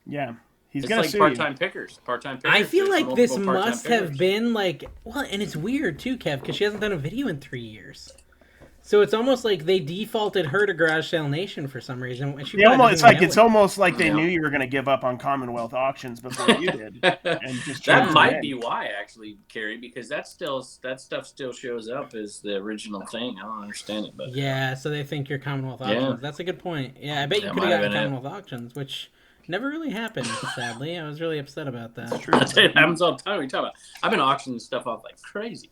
Yeah, he's It's gonna like sue part-time pickers. Part-time pickers. I feel There's like this multiple part-time must have pickers. been like, well, and it's weird too, Kev, because she hasn't done a video in 3 years. So it's almost like they defaulted her to Garage Sale Nation for some reason. She you. probably It's doesn't like know it's it. almost like they Yeah. knew you were gonna give up on Commonwealth auctions before you did, and just That changed might the be name. why, actually, Carrie, because that stuff still shows up as the original thing. I don't understand it, but Yeah, so they think you're Commonwealth Yeah. Auctions. That's a good point. Yeah, I bet you That could have might have gotten been it. Commonwealth Auctions, which never really happened, sadly. I was really upset about that. True. I tell you, it happens all the time. What are you talking about? I've been auctioning stuff off like crazy.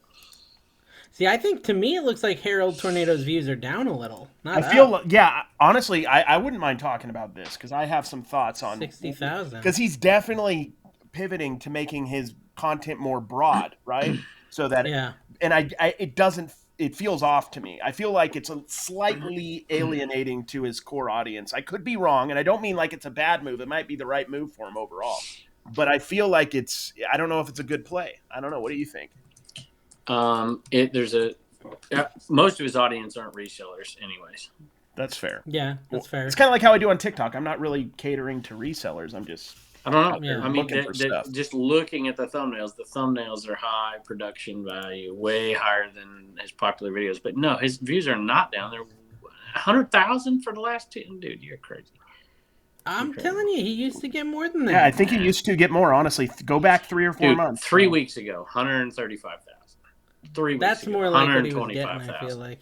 See, I think to me it looks like Harold Tornado's views are down a little. Not I feel, up. yeah. Honestly, I wouldn't mind talking about this because I have some thoughts on 60,000. because he's definitely pivoting to making his content more broad, right? So that Yeah. and it doesn't it feels off to me. I feel like it's slightly alienating to his core audience. I could be wrong, and I don't mean like it's a bad move. It might be the right move for him overall. But I feel like I don't know if it's a good play. I don't know. What do you think? Most of his audience aren't resellers anyways. That's fair. Yeah, that's fair. It's kind of like how I do on TikTok. I'm not really catering to resellers. I don't know. Yeah. I mean, just looking at the thumbnails are high production value, way higher than his popular videos. But no, his views are not down. They're 100,000 for the last two. Dude, you're crazy. I'm telling you, he used to get more than that. Yeah, I think he used to get more, honestly. Go back 3 or 4 months. 3 weeks ago, 135,000. 3 weeks That's ago, more like what he was getting, I feel like.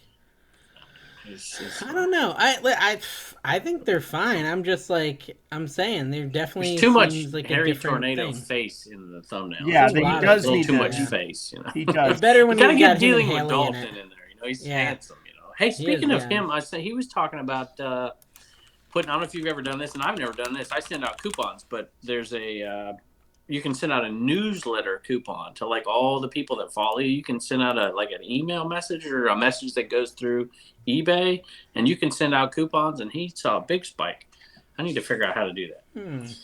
I don't know. I think they're fine. I'm just like, I'm saying they're definitely There's too much like Harry a Tornado thing. face in the thumbnail. Yeah, he does need too much face. You know, he does. It's better when you gotta you get got dealing him with and Dalton Haley in there. You know, he's Yeah. handsome. You know. Hey, speaking of yeah. him, he was talking about putting. I don't know if you've ever done this, and I've never done this. I send out coupons, but there's you can send out a newsletter coupon to like all the people that follow you. You can send out an email message or a message that goes through eBay, and you can send out coupons. And he saw a big spike. I need to figure out how to do that.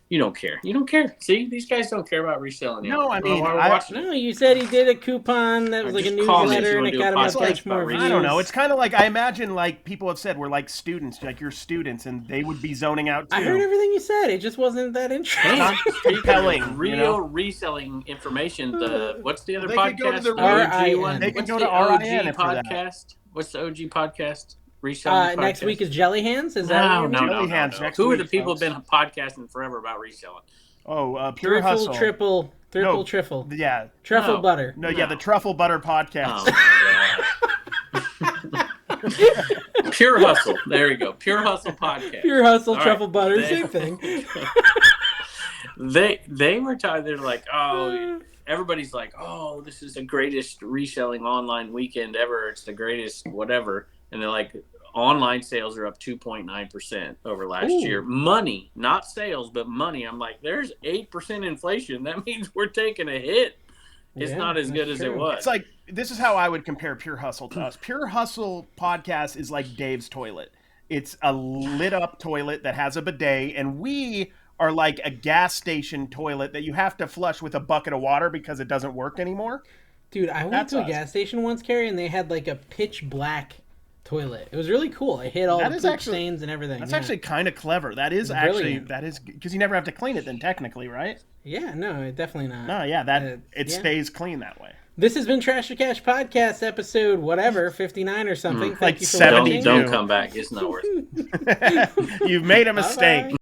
You don't care. You don't care. See, these guys don't care about reselling. No, I mean, no, you said he did a coupon that was like a newsletter, and it got him a bunch more views. I don't know. It's kind of like, I imagine, like people have said, we're like students, like you're students, and they would be zoning out too. I heard everything you said. It just wasn't that interesting. Not compelling. Real reselling information. What's the other They podcast? could go to the RIN. one. They can What's go the to OG RIN for that. podcast? What's the OG podcast? Reselling Next podcast? week is Jelly Hands. Is that what no, you mean? Jelly Hands next Who are week, the people folks. who've been podcasting forever about reselling? Oh, Pure Triple, Hustle. triple. Yeah. Truffle butter. No, yeah, the Truffle Butter Podcast. Oh, my God. Pure Hustle. There you go. Pure Hustle podcast. Pure Hustle, All truffle right. butter, same thing. They were talking. They're like, oh, everybody's like, oh, this is the greatest reselling online weekend ever. It's the greatest whatever. And they're like, online sales are up 2.9% over last year. Money, not sales, but money. I'm like, there's 8% inflation. That means we're taking a hit. It's not as good as it was. It's like, this is how I would compare Pure Hustle to us. Pure Hustle podcast is like Dave's toilet. It's a lit up toilet that has a bidet, and we are like a gas station toilet that you have to flush with a bucket of water because it doesn't work anymore. Dude, I went to a gas station once, Carrie, and they had like a pitch black toilet. It was really cool. It hit all the poop stains and everything. That's actually kind of clever. That is because you never have to clean it then, technically, right? Yeah, no, definitely not. No, yeah, it stays clean that way. This has been Trash to Cash Podcast episode, whatever, 59 or something. Thank you for watching. watching. Don't come back. It's not worth it. You've made a mistake. Bye-bye.